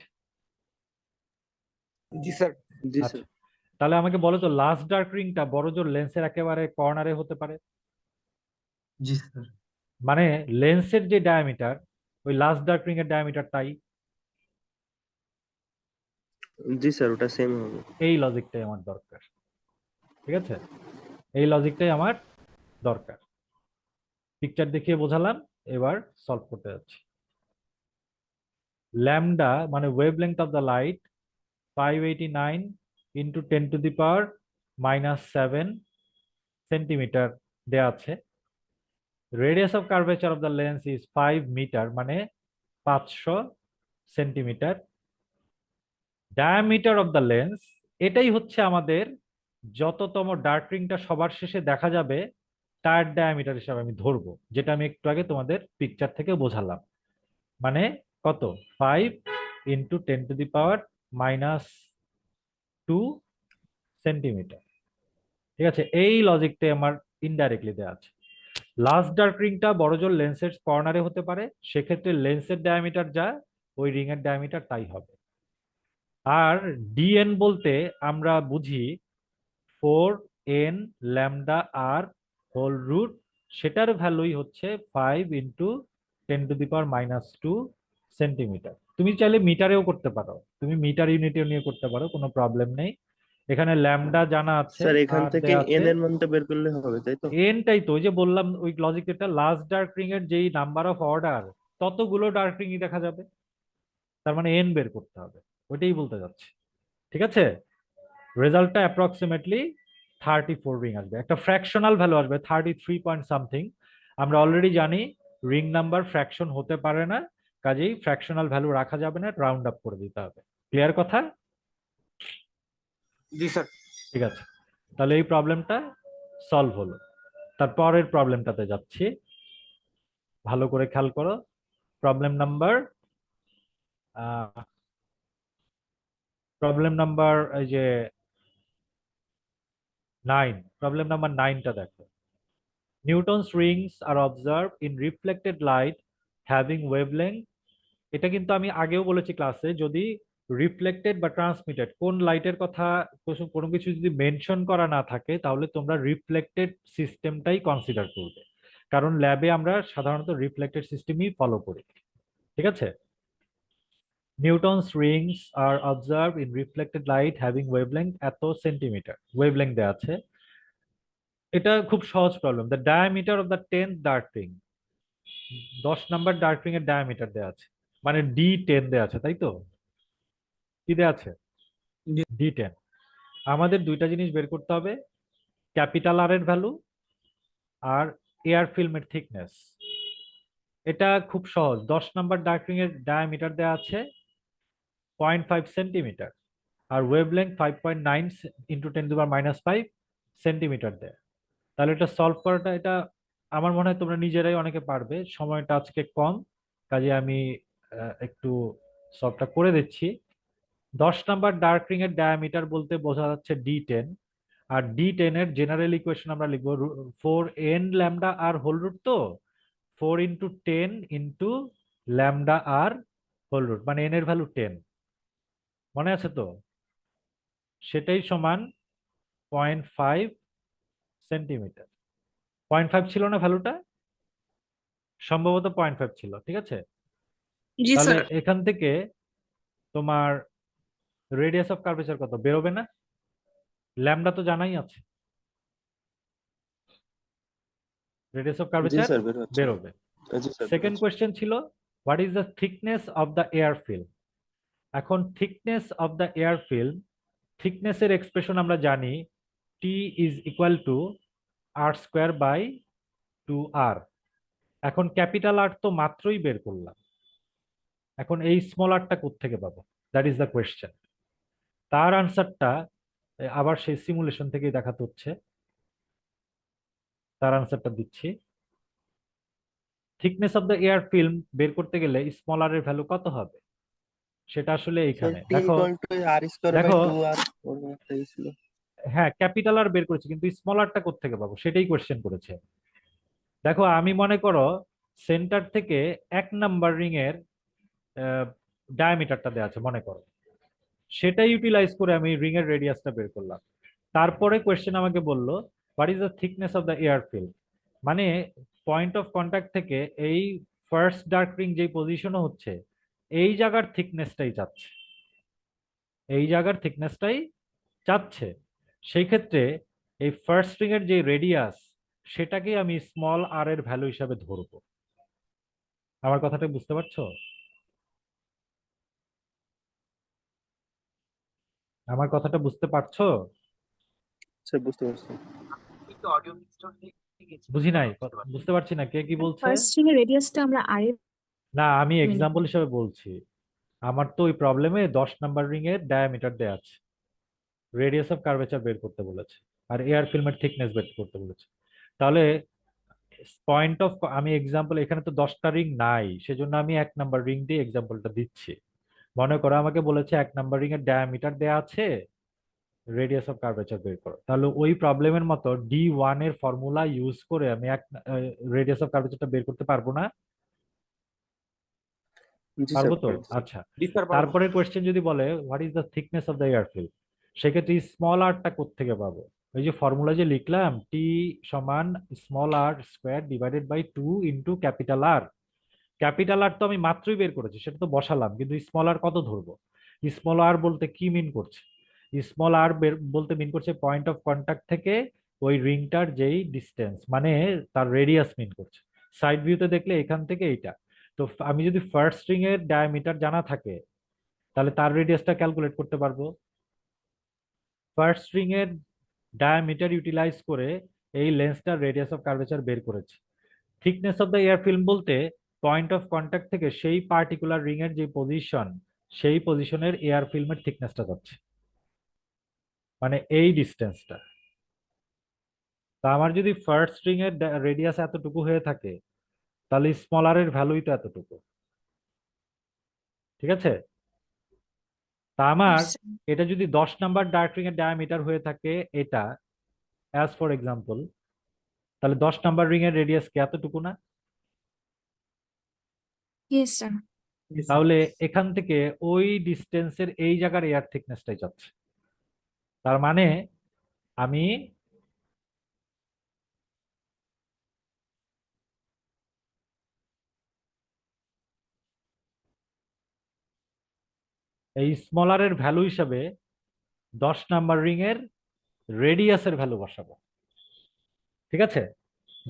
S6: জি স্যার।
S2: জি
S1: আচ্ছা,
S2: স্যার।
S1: তাহলে আমাকে বলো তো, লাস্ট ডার্ক রিংটা বড় জোর লেন্সের একেবারে কর্নারে হতে পারে?
S6: জি স্যার।
S1: মানে লেন্সের যে ডায়ামিটার, ওই লাস্ট ডার্ক রিং এর ডায়ামিটার তাই।
S2: জি স্যার, ওটা সেম হবে।
S1: এই লজিকটাই আমার দরকার, ঠিক আছে? এই লজিকটাই আমার দরকার। পিকচার দেখিয়ে বোঝালাম, এবার সলভ করতে যাচ্ছি। ল্যামডা মানে wavelength of the light 589 into 10⁻⁻7 centimetre দেয়া আছে। Radius of curvature of the lens is 5 metre মানে 500 centimetre. Diameter of the lens, এটাই হচ্ছে আমাদের যততম ডার্ক রিংটা সবার শেষে দেখা যাবে তার ডায়ামিটার হিসাবে আমি ধরবো, যেটা আমি একটু আগে তোমাদের পিকচার থেকে বোঝালাম। মানে কত? 5 ইন্টু 10⁻⁻2 সেন্টিমিটার। ঠিক আছে, এই লজিকটাই আমার ইনডাইরেক্টলি দেওয়া আছে। লাস্ট ডার্ক রিংটা বড়জোর লেন্সের কর্নারে হতে পারে, সেক্ষেত্রে লেন্সের ডায়ামিটার যা ওই রিং এর ডায়ামিটার তাই হবে। আর ডিএন বলতে আমরা বুঝি 4n lambda R whole root, সেটার ভ্যালুই হচ্ছে 5 ইন্টু 10⁻⁻2 সেন্টিমিটার। তুমি চাইলে মিটারেও করতে পারো, তুমি মিটার ইউনিটেও নিয়ে করতে পারো, কোনো প্রবলেম নেই। এখানে ল্যামডা জানা আছে
S2: স্যার এখান
S1: আর
S2: থেকে
S1: দেয়া
S2: এন
S1: আছে
S2: এর মানটা বের করলে হবে তাই তো?
S1: এনটাই তো, ওই যে বললাম ওই লজিক, এটা লাস্ট ডার্ক রিং এর যেই নাম্বার অফ অর্ডার ততগুলো ডার্ক রিংই দেখা যাবে, তার মানে এন বের করতে হবে, ওইটাই বলতে যাচ্ছি। ঠিক আছে, রেজাল্টটা অ্যাপ্রক্সিমেটলি 34 রিং আসবে, একটা ফ্র্যাকশনাল ভ্যালু আসবে 33 পয়েন্ট সামথিং। আমরা অলরেডি জানি রিং নাম্বার ফ্র্যাকশন হতে পারে না, কাজেই ফ্র্যাকশনাল ভ্যালু রাখা যাবে না, রাউন্ড আপ করে দিতে হবে। ক্লিয়ার কথা?
S6: জি স্যার।
S1: ঠিক আছে, তাহলে এই প্রবলেমটা সলভ হলো। তারপরের প্রবলেমটাতে যাচ্ছি, ভালো করে খেয়াল করো। প্রবলেম নাম্বার এই যে 9, প্রবলেম নাম্বার 9টা দেখো। Newton's rings are observe in reflected light having wavelength. এটা কিন্তু আমি আগেও বলেছি ক্লাসে, যদি রিফ্লেক্টেড বা ট্রান্সমিটেড কোন লাইটের কথা কোনো কিছু যদি মেনশন করা না থাকে, তাহলে তোমরা রিফ্লেক্টেড সিস্টেমটাই কনসিডার করবে, কারণ ল্যাবে আমরা সাধারণত রিফ্লেক্টেড সিস্টেমই ফলো করি। ঠিক আছে, Newton's rings are observe in reflected light having wavelength এত সেন্টিমিটার, ওয়েভলেংথ দেওয়া আছে। এটা খুব সহজ problem. The diameter of the 10th dark ring, 10 number dark ring এর ডায়ামিটার দেওয়া আছে, মানে D10 দেওয়া আছে, তাই তো? কি দেওয়া আছে?
S6: জি।
S1: D10। আমাদের দুইটা জিনিস বের করতে হবে, ক্যাপিটাল আর এর ভ্যালু আর এয়ার ফিল্মের থিকনেস। এটা খুব সহজ, 10 নাম্বার ডার্ক রিং এর ডায়ামিটার দেওয়া আছে 0.5 সেন্টিমিটার, আর ওয়েভলেংথ 5.9 ইন্টু 10⁻⁻5 সেন্টিমিটার দেয়। তাহলে এটা সলভ করাটা, এটা আমার মনে হয় তোমরা নিজেরাই অনেকে পারবে, সময়টা আজকে কম, কাজে আমি একটু সলভটা করে দিচ্ছি। 10 নাম্বার ডার্ক রিং এর ডায়ামিটার বলতে বোঝা যাচ্ছে D10, আর D10 এর জেনারেল ইকুয়েশন আমরা লিখবো 4n lambda R whole root, তো 4 into 10 into lambda R whole root, মানে n এর ভ্যালু 10, মনে আছে তো? সেটাই সমান 0.5 সেন্টিমিটার। 0.5 ছিল না ভ্যালুটা? সম্ভবত 0.5 ছিল, ঠিক আছে।
S7: জি
S1: তাহলে
S7: স্যার।
S1: এখান থেকে তোমার রেডিয়াস অফ কার্ভেচার কত বেরোবে না? ল্যামডা তো জানাই আছে, রেডিয়াস অফ
S2: জি
S1: কার্ভেচার
S2: স্যার বের হচ্ছে।
S1: বেরোবে।
S2: জি স্যার বের
S1: সেকেন্ড
S2: হচ্ছে।
S1: কোয়েশ্চেন ছিল what is the thickness of the air film. এখন thickness of the air film, থিকনেসের এক্সপ্রেশন আমরা জানি T is equal to R square by 2r। এখন ক্যাপিটাল আর তো মাত্রই বের করলাম, এখন এই স্মল আরটা কোত্থেকে পাবো, দ্যাট ইজ দ্য কোয়েশ্চেন। তার আনসারটা আবার সেই সিমুলেশন থেকেই দেখাতে হচ্ছে, তার আনসারটা দিচ্ছি। Thickness of the air film বের করতে গেলে স্মল আর এর ভ্যালু কত হবে, সেটা আসলে
S2: স্যার
S1: এইখানে
S2: টি
S1: দেখো।
S2: Equal to R square by
S1: দেখো
S2: 2 আর ওর একটা ছিল।
S1: হ্যাঁ, ক্যাপিটাল আর বের করেছি, কিন্তু স্মল আরটা কোত্থেকে পাবো সেটাই কোয়েশ্চেন করেছে। দেখো আমি মনে করো সেন্টার থেকে 1 নাম্বার রিং এর ডায়ামিটারটা দেওয়া আছে মনে করো, সেটা ইউটিলাইজ করে আমি রিং এর রেডিয়াসটা বের করলাম। তারপরে কোয়েশ্চেন আমাকে বললো what is the thickness of the air film, মানে পয়েন্ট অফ কন্টাক্ট থেকে এই ফার্স্ট ডার্ক রিং যেই পজিশনে হচ্ছে এই জায়গার থিকনেসটাই চাচ্ছে, এই জায়গার থিকনেসটাই চাচ্ছে। সেই ক্ষেত্রে এই ফার্স্ট রিং এর যে রেডিয়াস সেটাকেই আমি স্মল আর এর ভ্যালু হিসাবে ধরবো। আমার কথাটা বুঝতে পারছো? আমার কথাটা বুঝতে পারছো?
S2: স্যার বুঝতে পারছি।
S1: বুঝি নাই, বুঝতে পারছি না, কে কি বলছে?
S3: ফার্স্ট স্ট্রিং এর রেডিয়াসটা আমরা আর এর
S1: না, আমি
S3: মেনে
S1: এক্সাম্পল
S3: নিই।
S1: হিসাবে বলছি। আমার তো ওই প্রবলেমে 10 নাম্বার রিং এর ডায়ামিটার দেয়া আছে, রেডিয়াস অফ কার্ভেচার বের করতে বলেছে, আর এয়ার ফিল্মের থিকনেস বের করতে বলেছে। তাহলে পয়েন্ট অফ, আমি এক্সাম্পল, এখানে তো 10টা রিং নাই, সেজন্য আমি 1 নাম্বার রিং দিয়ে এক্সাম্পলটা দিচ্ছি। মনে করো আমাকে বলেছে 1 নাম্বার রিং এর ডায়ামিটার দেয়া আছে, রেডিয়াস অফ কার্ভেচার বের করো। তাহলে ওই প্রবলেমের মতো D1 এর ফর্মুলা ইউজ করে আমি রেডিয়াস অফ কার্ভেচারটা বের করতে পারবো না?
S2: জি
S1: পারবো
S2: স্যার
S1: তো?
S2: পারছি।
S1: আচ্ছা, তারপরে কোয়েশ্চেন যদি বলে what is the thickness of the air film, সেক্ষেত্রে স্মল আরটা কোত্থেকে পাবো? ওই যে ফর্মুলা যে লিখলাম, টি সমান small R square divided by 2 into capital R. Capital R তো আমি মাত্রই বের করেছি, সেটা তো বসালাম, কিন্তু স্মল আর কত ধরবো? স্মল আর বলতে কি মিন করছে? স্মল আর বলতে মিন করছে পয়েন্ট অফ কন্টাক্ট থেকে ওই রিংটার যেই ডিস্টেন্স, মানে তার রেডিয়াস মিন করছে। সাইড ভিউতে দেখলে এখান থেকে এইটা। তো আমি যদি ফার্স্ট রিং এর ডায়ামিটার জানা থাকে, তাহলে তার রেডিয়াসটা ক্যালকুলেট করতে পারবো। ফার্স্ট রিং এর ডায়ামিটার ইউটিলাইজ করে এই লেন্সটার রেডিয়াস অফ কার্ভেচার বের করেছে। Thickness of the air film বলতে পয়েন্ট অফ কন্টাক্ট থেকে সেই পার্টিকুলার রিং এর যে পজিশন, সেই পজিশনের এয়ার ফিল্মের থিকনেসটা যাচ্ছে, মানে এই ডিস্টেন্সটা। তা আমার যদি ফার্স্ট রিং এর রেডিয়াস এতটুকু হয়ে থাকে, তাহলে স্মলার এর ভ্যালুই তো এতটুকু। ঠিক আছে? তা আমার
S3: Yes, sir.
S1: এটা যদি 10 নাম্বার ডার্ক রিং এর ডায়ামিটার হয়ে থাকে, এটা অ্যাজ ফর এক্সাম্পল, তাহলে 10 নাম্বার রিং এর রেডিয়াস কি এতটুকু না?
S3: Yes, sir.
S1: তাহলে এখান থেকে ওই ডিস্টেন্সের এই জায়গার এয়ার থিকনেসটাই যাচ্ছে। তার মানে আমি এই স্মলার এর ভ্যালু হিসাবে 10 নাম্বার রিং এর রেডিয়াসের ভ্যালু বসাবো। ঠিক আছে?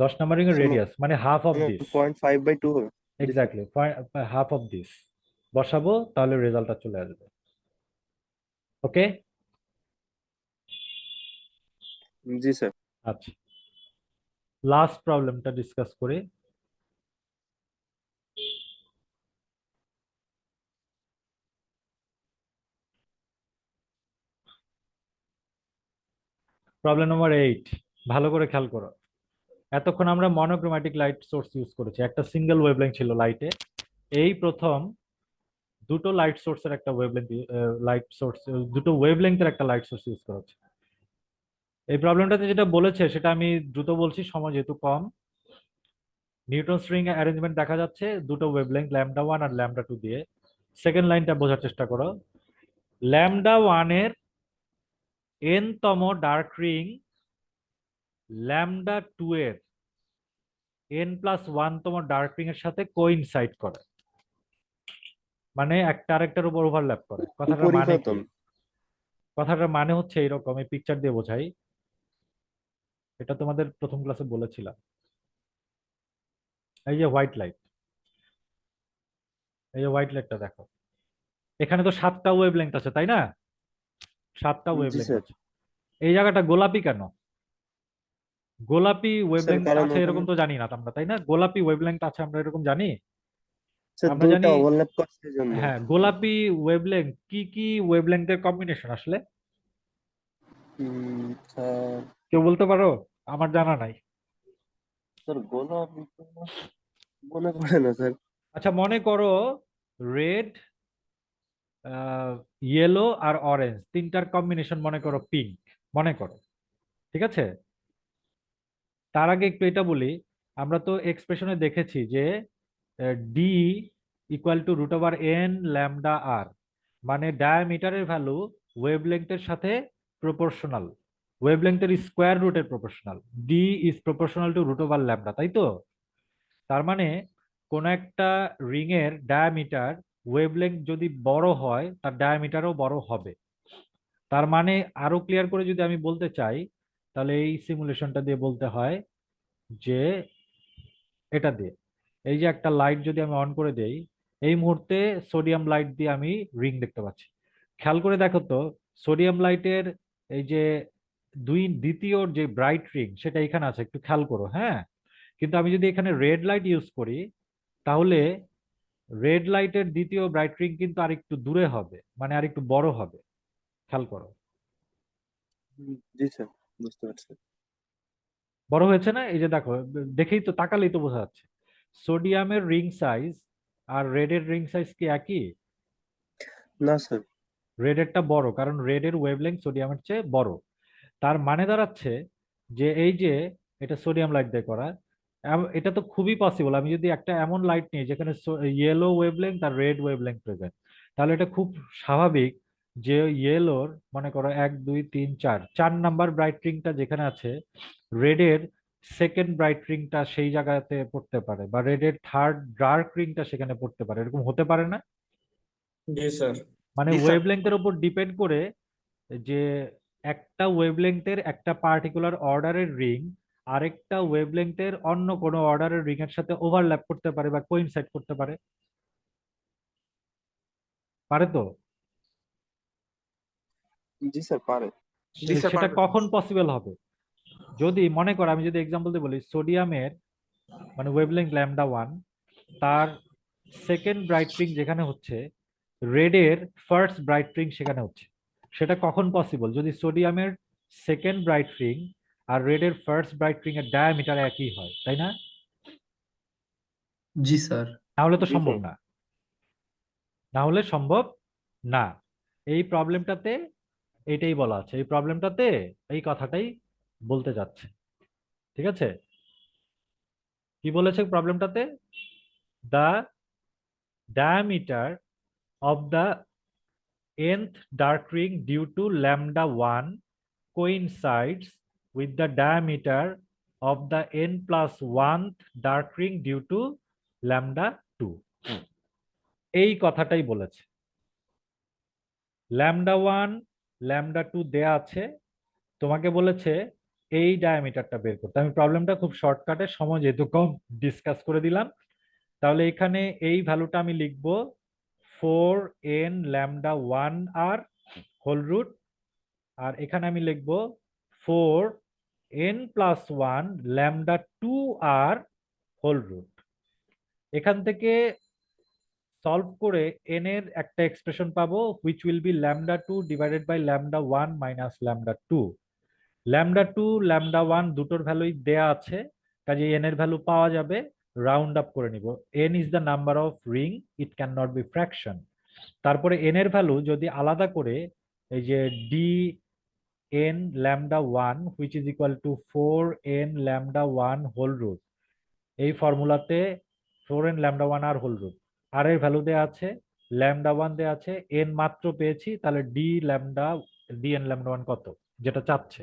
S1: 10 নাম্বার রিং এর রেডিয়াস মানে হাফ অফ দিস,
S2: 0.5/2 হবে। জি sir.
S1: Exactly half of this বসাবো, তাহলে রেজাল্টটা চলে আসবে। ওকে?
S2: জি স্যার।
S1: আচ্ছা, লাস্ট প্রবলেমটা ডিসকাস করি। প্রবলেম নম্বর 8, ভালো করে খেয়াল করো। এতক্ষণ আমরা মনোক্রোম্যাটিক লাইট সোর্স ইউজ করেছি, একটা সিঙ্গেল ওয়েভলেংথ ছিল লাইটে। এই প্রথম দুটো লাইট সোর্সের একটা ওয়েভলেংথ, লাইট সোর্স, দুটো ওয়েভলেংথের একটা লাইট সোর্স ইউজ করা হচ্ছে। এই প্রবলেমটাতে যেটা বলেছে সেটা আমি দ্রুত বলছি, সময় যেহেতু কম। নিউটন স্ট্রিং অ্যারেঞ্জমেন্ট দেখা যাচ্ছে দুটো ওয়েভলেংথ λ1 আর λ2 দিয়ে। সেকেন্ড লাইনটা বোঝার চেষ্টা করো। λ1 এর n তম ডার্ক রিং λ2 এর n+1 তম ডার্ক রিং এর সাথে কোইনসাইড করে, মানে একটা আরেকটার উপর ওভারল্যাপ করে। কথাটার মানে কি?
S2: উপরিপাতন।
S1: কথাটার মানে হচ্ছে এইরকম, এই পিকচার দিয়ে বোঝাই। এটা তোমাদের প্রথম ক্লাসে বলেছিলাম। এই যে হোয়াইট লাইট, এই যে হোয়াইট লাইটটা দেখো, এখানে তো 7টা ওয়েভলেংথ আছে, তাই না? 7টা
S2: জি
S1: ওয়েভলেংথ
S2: স্যার।
S1: আছে। এই জায়গাটা গোলাপি কেন? গোলাপি
S2: স্যার
S1: ওয়েভলেংথ
S2: কারণ
S1: আছে
S2: ওখানে
S1: এরকম তো জানি না আমরা, তাই না? গোলাপি ওয়েভলেংথ আছে আমরা এরকম জানি।
S2: স্যার
S1: আমরা
S2: দুইটা
S1: জানি,
S2: ওভারল্যাপ করছে জন্য।
S1: হ্যাঁ, গোলাপি ওয়েভলেংথ কি কি ওয়েভলেংথের কম্বিনেশন আসলে
S2: স্যার।
S1: কেউ বলতে পারো? আমার জানা নাই।
S2: স্যার গোলাপ মনে পড়ে না স্যার।
S1: আচ্ছা, মনে করো রেড, ইয়েলো আর অরেঞ্জ তিনটার কম্বিনেশন মনে করো পিঙ্ক, মনে করো। ঠিক আছে? তার আগে একটু এটা বলি, আমরা তো এক্সপ্রেশনে দেখেছি যে D equal to √n lambda R, মানে ডায়ামিটারের ভ্যালু ওয়েভলেংথের সাথে প্রপোর্শনাল, ওয়েভলেংথের স্কোয়ার রুটের proportional. D is proportional to √λ, তাই তো? তার মানে কোন একটা রিং এর ডায়ামিটার ওয়েভলেংথ যদি বড় হয়, তার ডায়ামিটারও বড় হবে। তার মানে আরো ক্লিয়ার করে যদি আমি বলতে চাই, তাহলে এই সিমুলেশনটা দিয়ে বলতে হয় যে এটা দিয়ে এই যে একটা লাইট যদি আমি অন করে দেই, এই মুহূর্তে সোডিয়াম লাইট দিয়ে আমি রিং দেখতে পাচ্ছি। খেয়াল করে দেখো তো, সোডিয়াম লাইটের এই যে দ্বিতীয় যে ব্রাইট রিং সেটা এখানে আছে, একটু খেয়াল করো, হ্যাঁ। কিন্তু আমি যদি এখানে রেড লাইট ইউজ করি, তাহলে রেড লাইটের দ্বিতীয় ব্রাইট রিং কিন্তু আরেকটু দূরে হবে, মানে আরেকটু বড় হবে। খেয়াল করো,
S2: জি স্যার, বুঝতে পারছি।
S1: বড় হয়েছে না? এই যে দেখো, দেখেই তো, তাকালেই তো বোঝা যাচ্ছে সোডিয়ামের রিং সাইজ আর রেডের রিং সাইজ কি একই?
S2: না স্যার।
S1: রেডেরটা বড়, কারণ রেডের ওয়েভলেংথ সোডিয়ামের চেয়ে বড়। তার মানে দাঁড়াচ্ছে যে এই যে এটা সোডিয়াম লাইট দিয়ে করা, এটা তো খুবই পসিবল। আমি যদি একটা এমন লাইট নিই যেখানে ইয়েলো ওয়েভলেংথ আর রেড ওয়েভলেংথ প্রেজেন্ট, তাহলে এটা খুব স্বাভাবিক যে ইয়েলোর, মনে করো 1 2 3 4 নাম্বার ব্রাইট রিংটা যেখানে আছে, রেডের সেকেন্ড ব্রাইট রিংটা সেই জায়গাতে পড়তে পারে, বা রেডের থার্ড ডার্ক রিংটা সেখানে পড়তে পারে। এরকম হতে পারে না?
S4: জি স্যার।
S1: মানে
S6: জি স্যার।
S1: ওয়েভলেংথের উপর ডিপেন্ড করে যে একটা ওয়েভলেংথের একটা পার্টিকুলার অর্ডারের রিং আরেকটা ওয়েভলেংথের অন্য কোনো অর্ডারের রিং এর সাথে ওভারল্যাপ করতে পারে বা কোইনসাইড করতে পারে। পারে তো?
S2: জি স্যার, পারে।
S6: জি স্যার,
S1: সেটা
S6: পারবে।
S1: কখন পসিবল হবে? যদি মনে করো, আমি যদি এক্সাম্পল দিয়ে বলি, সোডিয়ামের মানে ওয়েভলেংথ λ1, তার সেকেন্ড ব্রাইট রিং যেখানে হচ্ছে, রেডের ফার্স্ট ব্রাইট রিং সেখানে হচ্ছে। সেটা কখন পসিবল? যদি সোডিয়ামের সেকেন্ড ব্রাইট রিং আর রেডের ফার্স্ট ব্রাইট রিং এর ডায়ামিটার একই হয়, তাই না?
S6: জি স্যার।
S1: তাহলে তো
S2: জি
S1: সম্ভব
S2: স্যার।
S1: না। না হলে সম্ভব না। এই প্রবলেমটাতে এইটাই বলা আছে, এই প্রবলেমটাতে এই কথাটাই বলতে যাচ্ছে। ঠিক আছে? কি বলেছে প্রবলেমটাতে? The diameter of the nth dark ring due to λ1 coincides with the diameter of the n plus 1th dark ring due to λ2। এই কথাটাই বলেছে। λ1 λ2 দেয়া আছে, তোমাকে বলেছে এই ডায়ামিটারটা বের করতে। আমি প্রবলেমটা খুব শর্টকাটে, সময় যেহেতু কম, ডিসকাস করে দিলাম। তাহলে এখানে এই ভ্যালুটা আমি লিখবো 4n λ1 আর হোল রুট, আর এখানে আমি লিখবো 4n প্লাস 1 λ2 আর হোল রুট। এখান থেকে সলভ করে n এর একটা এক্সপ্রেশন পাবো, which will be λ2 divided by λ1 minus λ2। λ2 λ1 দুটোর ভ্যালুই দেয়া আছে, কাজে n এর ভ্যালু পাওয়া যাবে। রাউন্ড আপ করে নিব। n is the number of ring, it can not be fraction. তারপরে n এর ভ্যালু যদি আলাদা করে, এই যে ডি n λ1 which is equal to 4n λ1 whole root, এই ফর্মুলাতে 4n λ1 আর হোল রুট, আর এর ভ্যালু দেয়া আছে, λ1 দেয়া আছে, n মাত্র পেয়েছি, তাহলে dn λ1 কত, যেটা চাচ্ছে,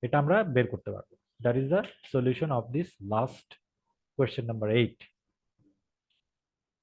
S1: এটা আমরা বের করতে পারবো। That is the solution of this last question number 8।